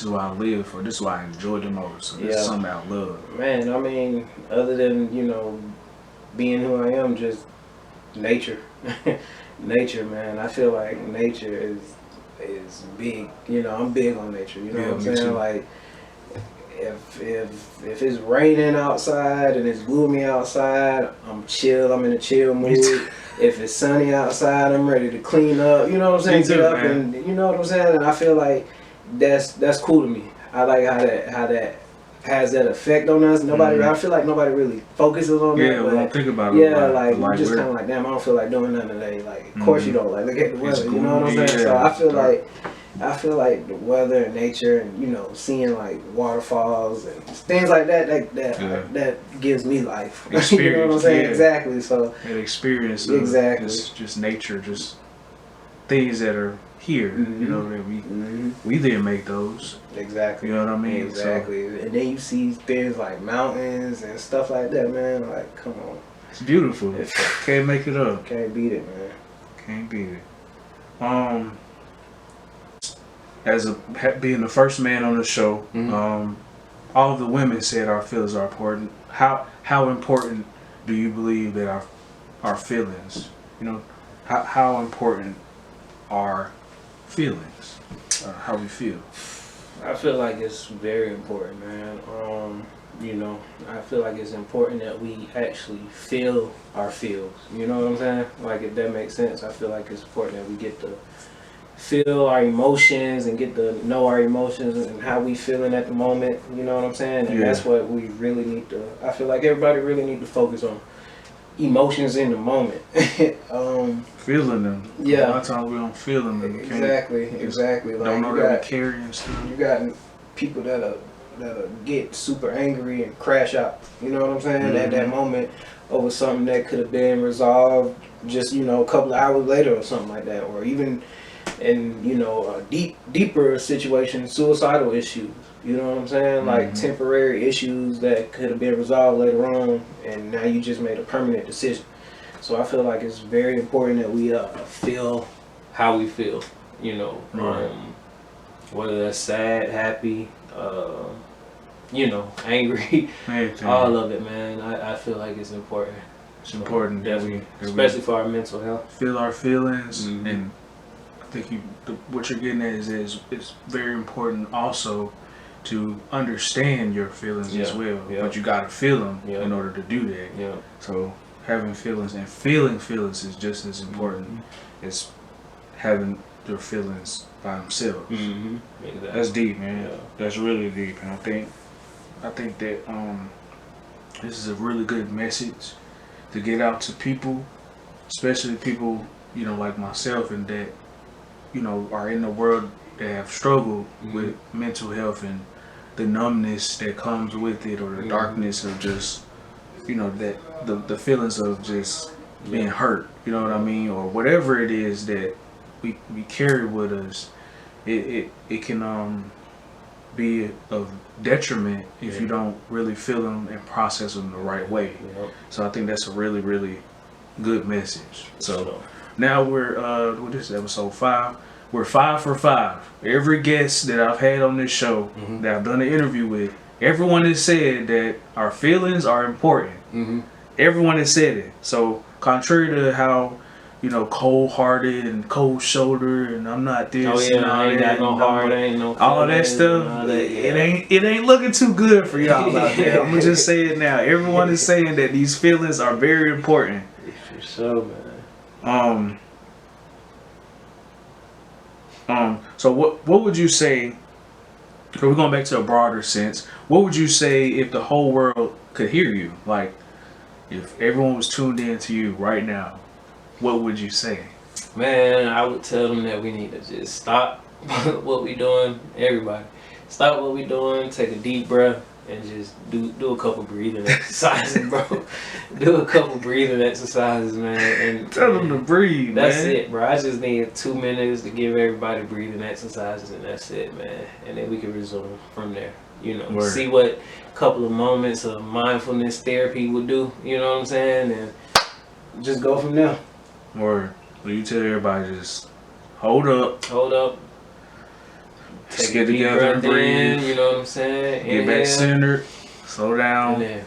what I live for. This is what I enjoy the most. So this is something I love. Man, I mean, other than being who I am, just nature. Nature, man. I feel like nature is big. I'm big on nature. You know what I'm saying? Too. Like, if it's raining outside and it's gloomy outside, I'm chill. I'm in a chill mood. If it's sunny outside, I'm ready to clean up. You know what I'm saying? Get up, man. and you know what I'm saying. And I feel like that's cool to me. I like how that has that effect on us. Nobody, I feel like nobody really focuses on that. Yeah, we don't think about it. Yeah, like you just kind of like, damn, I don't feel like doing nothing today. Like, of course you don't. Like, look at the weather. You know what I'm saying? So I feel like the weather and nature, and you know, seeing like waterfalls and things like that gives me life. Experience, you know what I'm saying? Yeah. Exactly. So that experience, exactly, just nature, just things that are here. You know that we didn't make those. Exactly. You know what I mean? Exactly. So, and then you see things like mountains and stuff like that, man. Like, come on. It's beautiful. Can't make it up. Can't beat it, man. Can't beat it. As being the first man on the show, all of the women said our feelings are important. How important do you believe that our feelings? You know, how important are feelings? How we feel? I feel like it's very important, man. You know, I feel like it's important that we actually feel our feels. You know what I'm saying? Like, if that makes sense, I feel like it's important that we get to feel our emotions and get to know our emotions and how we feeling at the moment. You know what I'm saying? And that's what we really need to. I feel like everybody really need to focus on emotions in the moment. Feeling them. Yeah. A lot of times we don't feel them. Exactly. Like, don't know that we carry and stuff. You got people that'll get super angry and crash out. You know what I'm saying? At that moment over something that could have been resolved just, you know, a couple of hours later or something like that, or even in, you know, a deeper situation, suicidal issues. You know what I'm saying? Like temporary issues that could have been resolved later on, and now you just made a permanent decision. So I feel like it's very important that we feel how we feel. You know, whether that's sad, happy, you know, angry, all of it, man. I feel like it's important. It's important that we, especially for our mental health, feel our feelings. And I think what you're getting at is it's very important also to understand your feelings as well. But you gotta feel them in order to do that. So having feelings and feeling feelings is just as important as having their feelings by themselves. Exactly. That's deep, man. That's really deep, and I think that this is a really good message to get out to people, especially people, you know, like myself, and that, you know, are in the world that have struggled with mental health and the numbness that comes with it, or the darkness of just, you know, that the feelings of just being hurt, you know what I mean, or whatever it is that we carry with us. It can be of detriment if you don't really feel them and process them the right way. So I think that's a really, really good message. So now we're what is episode 5? We're 5 for 5. Every guest that I've had on this show that I've done an interview with, everyone has said that our feelings are important. Everyone has said it. So contrary to how, you know, cold-hearted and cold-shouldered, and I'm not this. And I ain't got no heart, ain't no all of that stuff. It ain't looking too good for y'all out there. I'm gonna just say it now. Everyone is saying that these feelings are very important. For sure, man. So what would you say? Because we're going back to a broader sense. What would you say if the whole world could hear you? Like, if everyone was tuned in to you right now, what would you say? Man, I would tell them that we need to just stop what we doing. Everybody, stop what we doing. Take a deep breath and just do a couple breathing exercises, bro. Do a couple breathing exercises, man. And tell them to breathe. That's man. it, bro. I just need 2 minutes to give everybody breathing exercises, and that's it, man. And then we can resume from there. You know, see what a couple of moments of mindfulness therapy will do. You know what I'm saying? And just go from there. Or will you tell everybody just hold up? Hold up. Just get together and breathe. You know what I'm saying? Get back centered. Slow down. And then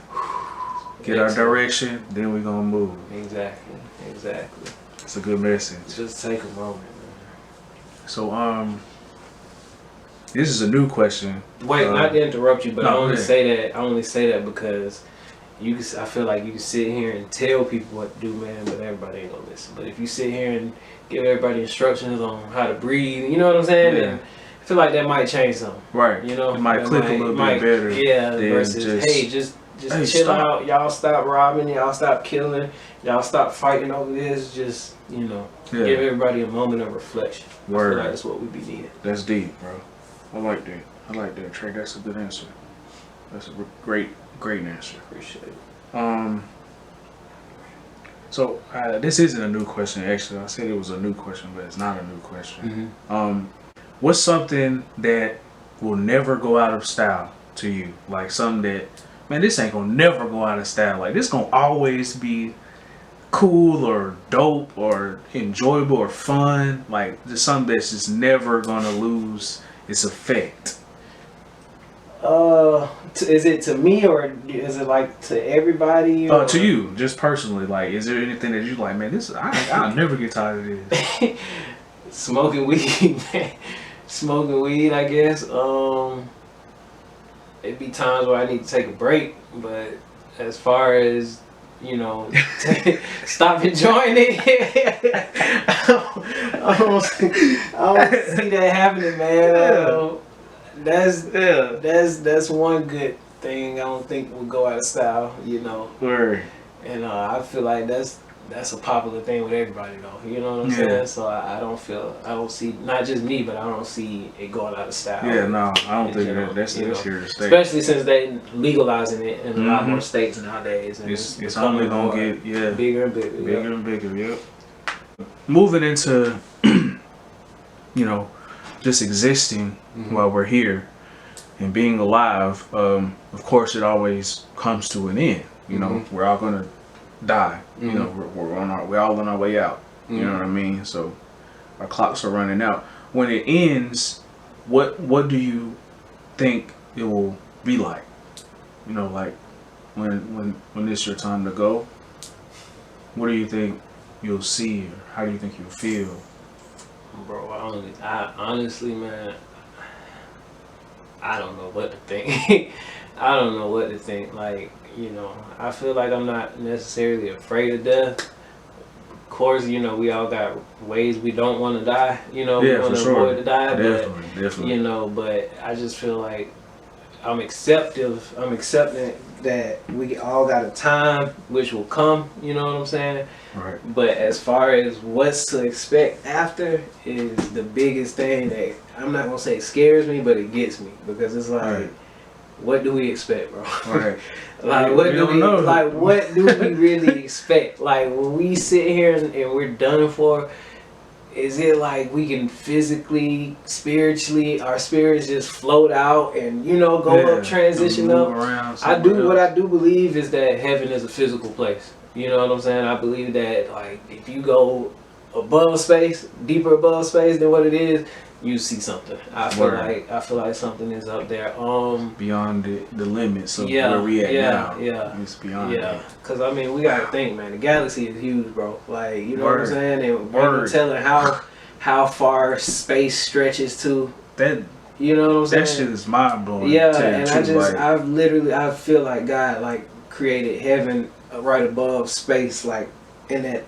get our direction. Then we're gonna move. Exactly. It's a good message. Just take a moment, man. So this is a new question. Wait, not to interrupt you, but I only say that because I feel like you can sit here and tell people what to do, man, but everybody ain't gonna listen. But if you sit here and give everybody instructions on how to breathe, you know what I'm saying? And feel like that might change something. Right. You know, it might click a little bit better. Yeah. Than Versus, hey, just chill out. Y'all stop robbing. Y'all stop killing. Y'all stop fighting over this. Just give everybody a moment of reflection. Word. I feel like that's what we be needing. That's deep, bro. I like that, Trey. That's a good answer. That's a great answer. Appreciate it. So this isn't a new question. Actually, I said it was a new question, but it's not a new question. What's something that will never go out of style to you? Like something that, man, this ain't gonna never go out of style. Like this gonna always be cool or dope or enjoyable or fun. Like just something that's just never gonna lose its effect. Is it to me or is it like to everybody? To you, just personally. Like, is there anything that you like, man? I'll never get tired of this. Smoking weed, man. Smoking weed, I guess. It'd be times where I need to take a break, but as far as stop enjoying it. I don't see that happening, man. That's one good thing I don't think will go out of style, Word. And I feel like that's a popular thing with everybody though. You know what I'm saying? So I don't see, not just me, but I don't see it going out of style. Yeah, no, I don't think that's here to stay. Especially since they legalizing it in a lot more states nowadays. And it's only gonna get bigger and bigger. Bigger and bigger, yep. Moving into just existing while we're here and being alive, of course it always comes to an end. We're all gonna die. We're all on our way out. You know what I mean? So our clocks are running out. When it ends, what do you think it will be like? Like when it's your time to go, what do you think you'll see, or how do you think you'll feel? Bro, I honestly, man, I don't know what to think. I don't know what to think. Like, I feel like I'm not necessarily afraid of death. Of course, we all got ways we don't want to die. We want to avoid to die. Definitely. But I just feel like I'm accepting that we all got a time which will come. You know what I'm saying? Right. But as far as what's to expect after is the biggest thing that I'm not gonna say it scares me, but it gets me, because it's like, what do we expect, bro? Right. Like what do we really expect? Like when we sit here and we're done for, is it like we can physically, spiritually, our spirits just float out and go up, transition up? What I do believe is that heaven is a physical place. You know what I'm saying? I believe that like if you go above space, deeper above space than what it is, you see something. I feel like something is up there. Beyond the limits of where we at now. Yeah. It's beyond that. Cause I mean we gotta think, man, the galaxy is huge, bro. Like, you know what I'm saying? And we're telling how far space stretches to. That, you know what I'm saying? That shit is mind blowing. Yeah, and I feel like God like created heaven right above space, like in that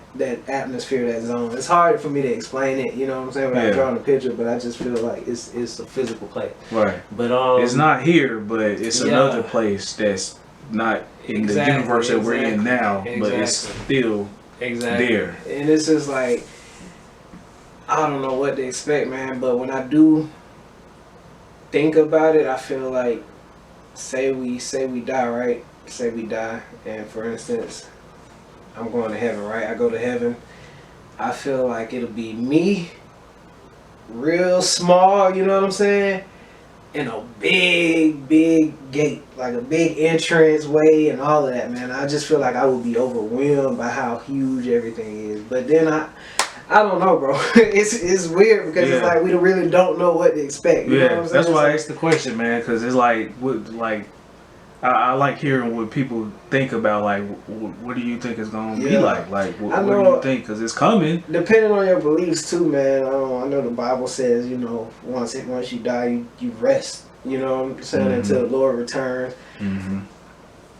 atmosphere, that zone. It's hard for me to explain it, you know what I'm saying, without drawing a picture, but I just feel like it's a physical place. Right. But it's not here, but it's another place that's not in the universe that we're in now, but it's still there. And it's just like, I don't know what to expect, man, but when I do think about it, I feel like, say we die, right? Say we die, and for instance, I'm going to heaven, right? I go to heaven. I feel like it'll be me, real small, you know what I'm saying? And a big gate, like a big entrance way and all of that, man. I just feel like I would be overwhelmed by how huge everything is. But then I don't know, bro. It's weird because it's like we really don't know what to expect. You know what I'm saying? That's why I asked the question, man, because it's like, I like hearing what people think about, like, what do you think it's going to be like? Like, what do you think? Because it's coming. Depending on your beliefs, too, man. I know the Bible says, once you die, you rest. You know what I'm saying? Until the Lord returns. Mm-hmm.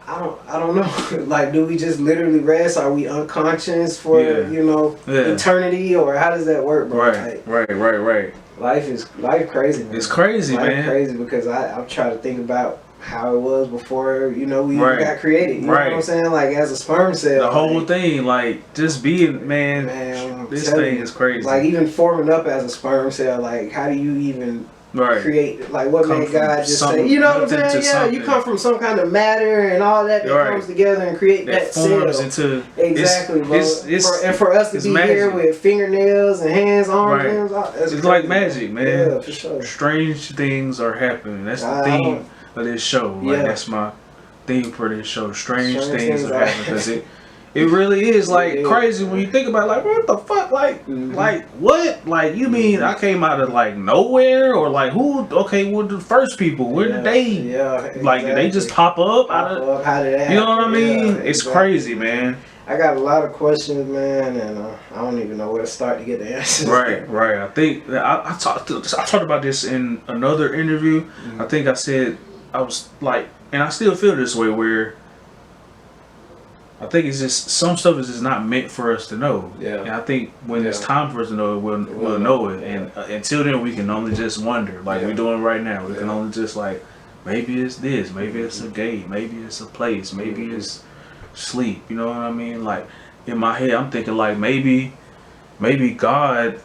I don't know. Like, do we just literally rest? Are we unconscious for, eternity? Or how does that work, bro? Right. life crazy, man. It's crazy, life man. Crazy because I'm trying to think about how it was before, we even Right. got created. You know what I'm saying? Like as a sperm cell. The whole thing, like just being, man, this thing is crazy. Like even forming up as a sperm cell, like how do you even create, like what made God just say, you know what I'm saying? Yeah, you come from some kind of matter and all that comes together and create that forms cell. Into exactly, bro. And for us to be magic. Here with fingernails and hands, arms, limbs, it's crazy, like magic, man. Yeah, for sure. Strange things are happening. That's the theme of this show. Like that's my theme for this show. Strange things are happening because it really is like crazy when you think about it, like what the fuck, like what, like you mean I came out of like nowhere, or like who? Okay, well the first people, where did they? Like did they just pop up out of? How did that happen? You know what I mean? It's crazy, man. I got a lot of questions, man, and I don't even know where to start to get the answers. Right. I think I talked about this in another interview. I think I said I was like, and I still feel this way, where I think it's just some stuff is just not meant for us to know. Yeah. And I think when it's time for us to know it, we'll know it. And until then, we can only just wonder, like we're doing right now. We can only just like, maybe it's this, maybe it's a gate, maybe it's a place, maybe it's sleep. You know what I mean? Like in my head, I'm thinking like maybe God,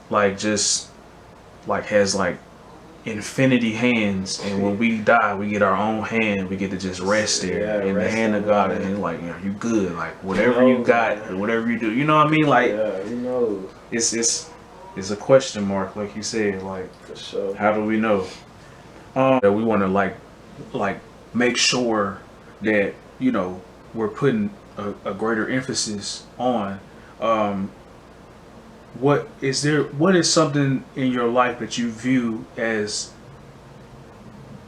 like just like has like infinity hands, and when we die we get our own hand, we get to just rest there in the hand of God, and like, you know, you good, like whatever you got, or whatever you do, you know what I mean? Like it's a question mark, like you said, like for sure. How do we know? That we want to like make sure that, you know, we're putting a greater emphasis on what is something in your life that you view as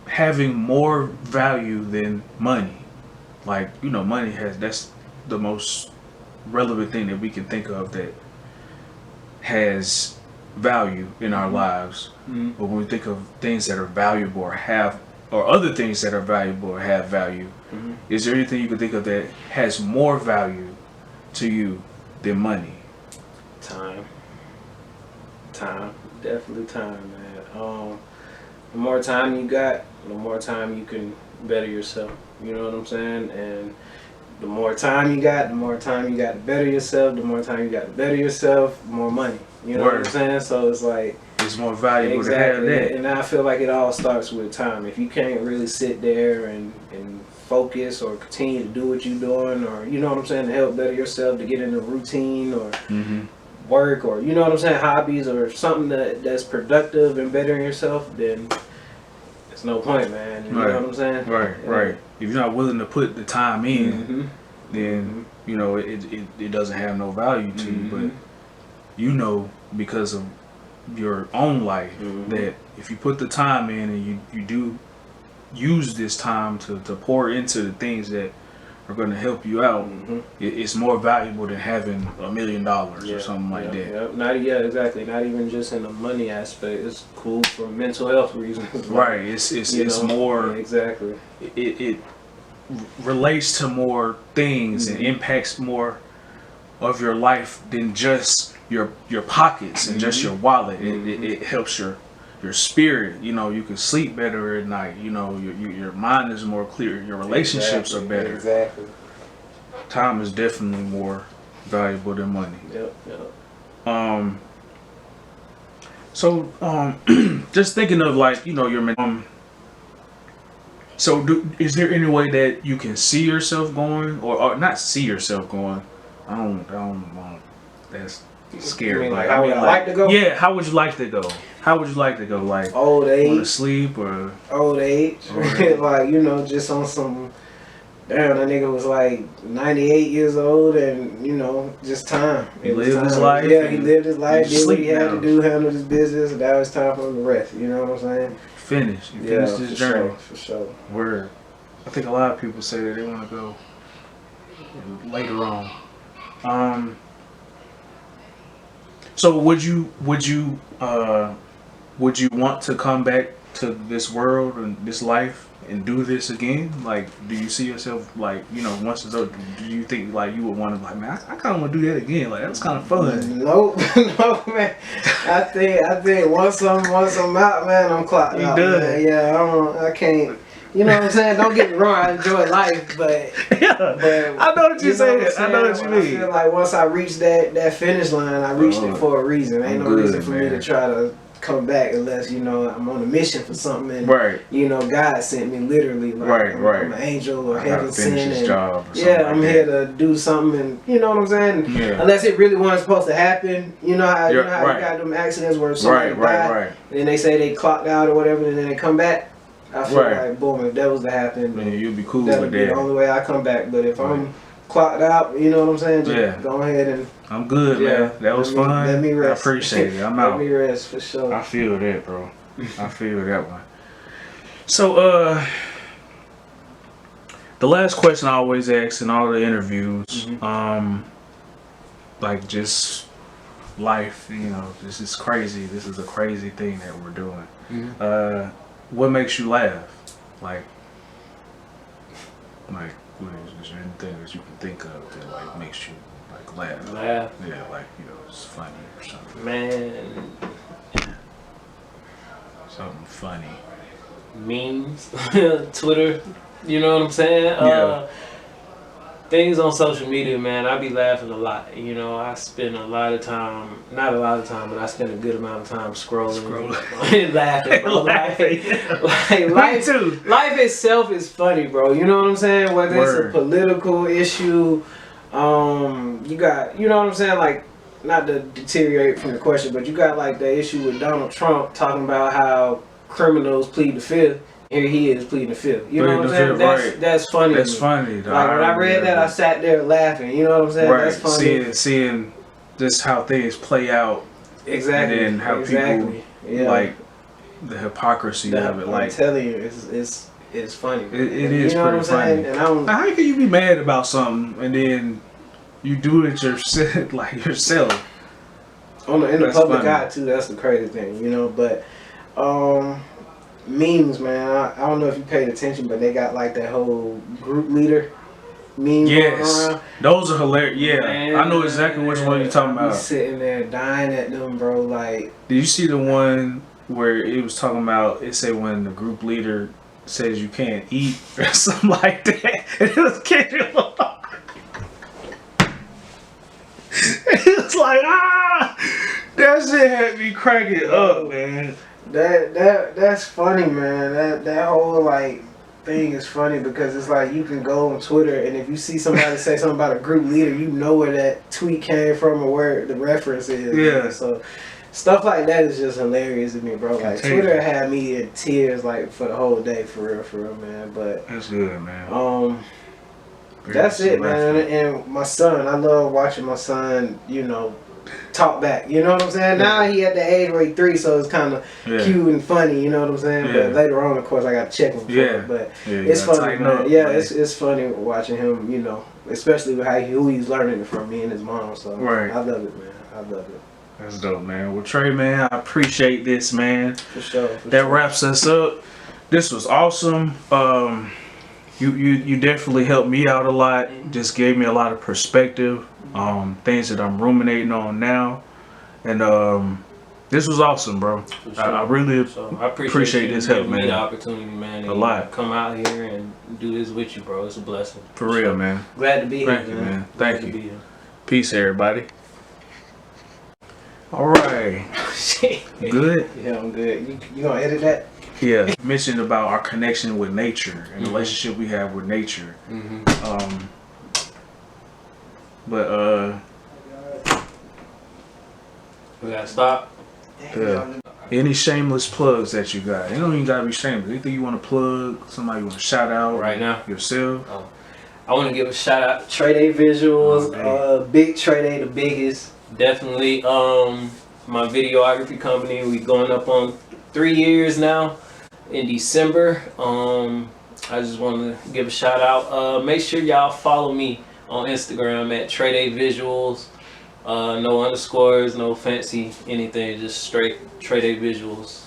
having more value than money? Like, you know, money that's the most relevant thing that we can think of that has value in our lives. But when we think of things that are valuable or other things that are valuable or have value, is there anything you can think of that has more value to you than money? Time, definitely time, man. The more time you got, the more time you can better yourself. You know what I'm saying? And the more time you got, the more time you got to better yourself. The more time you got to better yourself, the more money. You know what I'm saying? So it's like it's more valuable to have that. And I feel like it all starts with time. If you can't really sit there and focus or continue to do what you're doing, or you know what I'm saying, to help better yourself, to get in a routine or work, or you know what I'm saying, hobbies or something that's productive and bettering yourself, then it's no point, man. You know what I'm saying? Right. If you're not willing to put the time in, then you know it doesn't have no value to you. But you know, because of your own life, that if you put the time in and you do use this time to pour into the things that are going to help you out, it's more valuable than having $1 million or something like that. Exactly. Not even just in the money aspect. It's cool for mental health reasons. Right. It's more exactly. It relates to more things and impacts more of your life than just your pockets and just your wallet. It helps your spirit. You know, you can sleep better at night. You know, your mind is more clear. Your relationships are better. Exactly. Time is definitely more valuable than money. So just thinking of, like, you know, your so is there any way that you can see yourself going, or not see yourself going? I don't. That's scary. Like, how would I like to go? Yeah, how would you like to go? How would you like to go? Like old age, want to sleep, or old age? Like, you know, just on some. Damn, that nigga was like 98 years old, and you know, just time. He lived his life. Yeah, he lived his life. Did what he had to do, handled his business, and now it's time for him to rest. You know what I'm saying? Finish his journey. For sure. Word. I think a lot of people say that they want to go later on. So would you want to come back to this world and this life and do this again? Like, do you see yourself like, you know, once it's over, do you think like you would want to like, man, I kind of want to do that again? Like, that was kind of fun. Nope, no man. I think once I'm out, man, I'm clocked out. done. Man. Yeah, I can't. You know what I'm saying? Don't get me wrong, I enjoy life, but Yeah, but I know what you're saying. I know what you I mean. feel like once I reach that finish line, I reached it for a reason. Ain't I'm no good, reason for me man. to try to come back unless, you know, I'm on a mission for something and, Right. you know, God sent me literally. Like, Right, right. I'm an angel or I gotta heaven finish sent. this And, job or something yeah, like I'm that. here to do something and, you know what I'm saying? Yeah. Unless it really wasn't supposed to happen. You know how, Yeah, you right. got them accidents where somebody Right, died right. and then they say they clocked out or whatever and then they come back. I feel Right. like, boom, if that was to happen, Man, you'll be cool that'll with be the that. only way I come back. But if Right. I'm clocked out, you know what I'm saying? Just Yeah. go ahead and I'm good, man. That was fun. Let me rest. I appreciate it. I'm Let out. me rest for sure. I feel that, bro. I feel that one. So, the last question I always ask in all the interviews, like just life, you know, this is crazy. This is a crazy thing that we're doing. What makes you laugh? Like, what is there anything that you can think of that like makes you like laugh? Laugh. Yeah, like, you know, it's funny or something. Man, Something funny. memes, Twitter, you know what I'm saying? Yeah. Things on social media, man, I be laughing a lot. You know, I spend a lot of time, not a lot of time, but I spend a good amount of time scrolling. And laughing, bro. Like life, too. Life itself is funny, bro. You know what I'm saying? Whether it's Word. a political issue, you got, you know what I'm saying? Like, not to deteriorate from the question, but you got like the issue with Donald Trump talking about how criminals plead the fifth. Here he is pleading the fifth. You know what I'm saying? That's funny. That's funny. Though. Like when I read that, I sat there laughing. You know what I'm saying? Right. That's funny. Seeing just how things play out. Exactly. And then how people like the hypocrisy of it. Like, I'm telling you, it's funny. It is pretty funny. And I don't. How can you be mad about something and then you do it yourself, like yourself? In the That's public funny. eye too. That's the crazy thing, you know. But memes, man. I don't know if you paid attention, but they got like that whole group leader meme going Yes, around. those are hilarious. Yeah, Man, I know exactly which one you're talking I be about. sitting there dying at them, bro. Like, Did you see the one where it was talking about? It said when the group leader says you can't eat or something like that, and it was Kendrick. It was like, that shit had me cracking up, man. that's funny, man. That whole like thing is funny because it's like you can go on Twitter and if you see somebody say something about a group leader, you know where that tweet came from or where the reference is. Yeah. Man. So stuff like that is just hilarious to me, bro. Like Contagious. Twitter had me in tears like for the whole day, for real, man. But That's good, man. that's it, man. And my son, I love watching my son, you know, talk back. You know what I'm saying? Yeah. Now he at the age where he's 3, so it's kind of cute and funny. You know what I'm saying? Yeah. But later on, of course, I got to check him for it. But it's funny, man. Yeah, it's funny watching him. You know, especially with who he's learning it from, me and his mom. So Right. I love it, man. I love it. That's dope, man. Well, Trey, man, I appreciate this, man. For sure. That wraps us up. This was awesome. You definitely helped me out a lot. Just gave me a lot of perspective. Things that I'm ruminating on now, and this was awesome, bro. For sure. I really I appreciate you this help, giving me man. the opportunity, man. A lot. Come out here and do this with you, bro. It's a blessing. For real, man. Glad to be here, Thank you, man. Glad Thank to you. be here. Peace, everybody. All right. Good. Yeah, I'm good. You gonna edit that? Yeah. You mentioned about our connection with nature and the relationship we have with nature. But We gotta stop. any shameless plugs that you got? You don't even gotta be shameless. Anything you want to plug? Somebody you want to shout out Right now? Yourself. I want to give a shout out to Trey Day Visuals. Oh, Big Trey Day, the biggest. definitely my videography company. We going up on 3 years now in December. I just want to give a shout out. Make sure y'all follow me on Instagram at Trey Day Visuals. No underscores, no fancy anything, just straight Trey Day Visuals.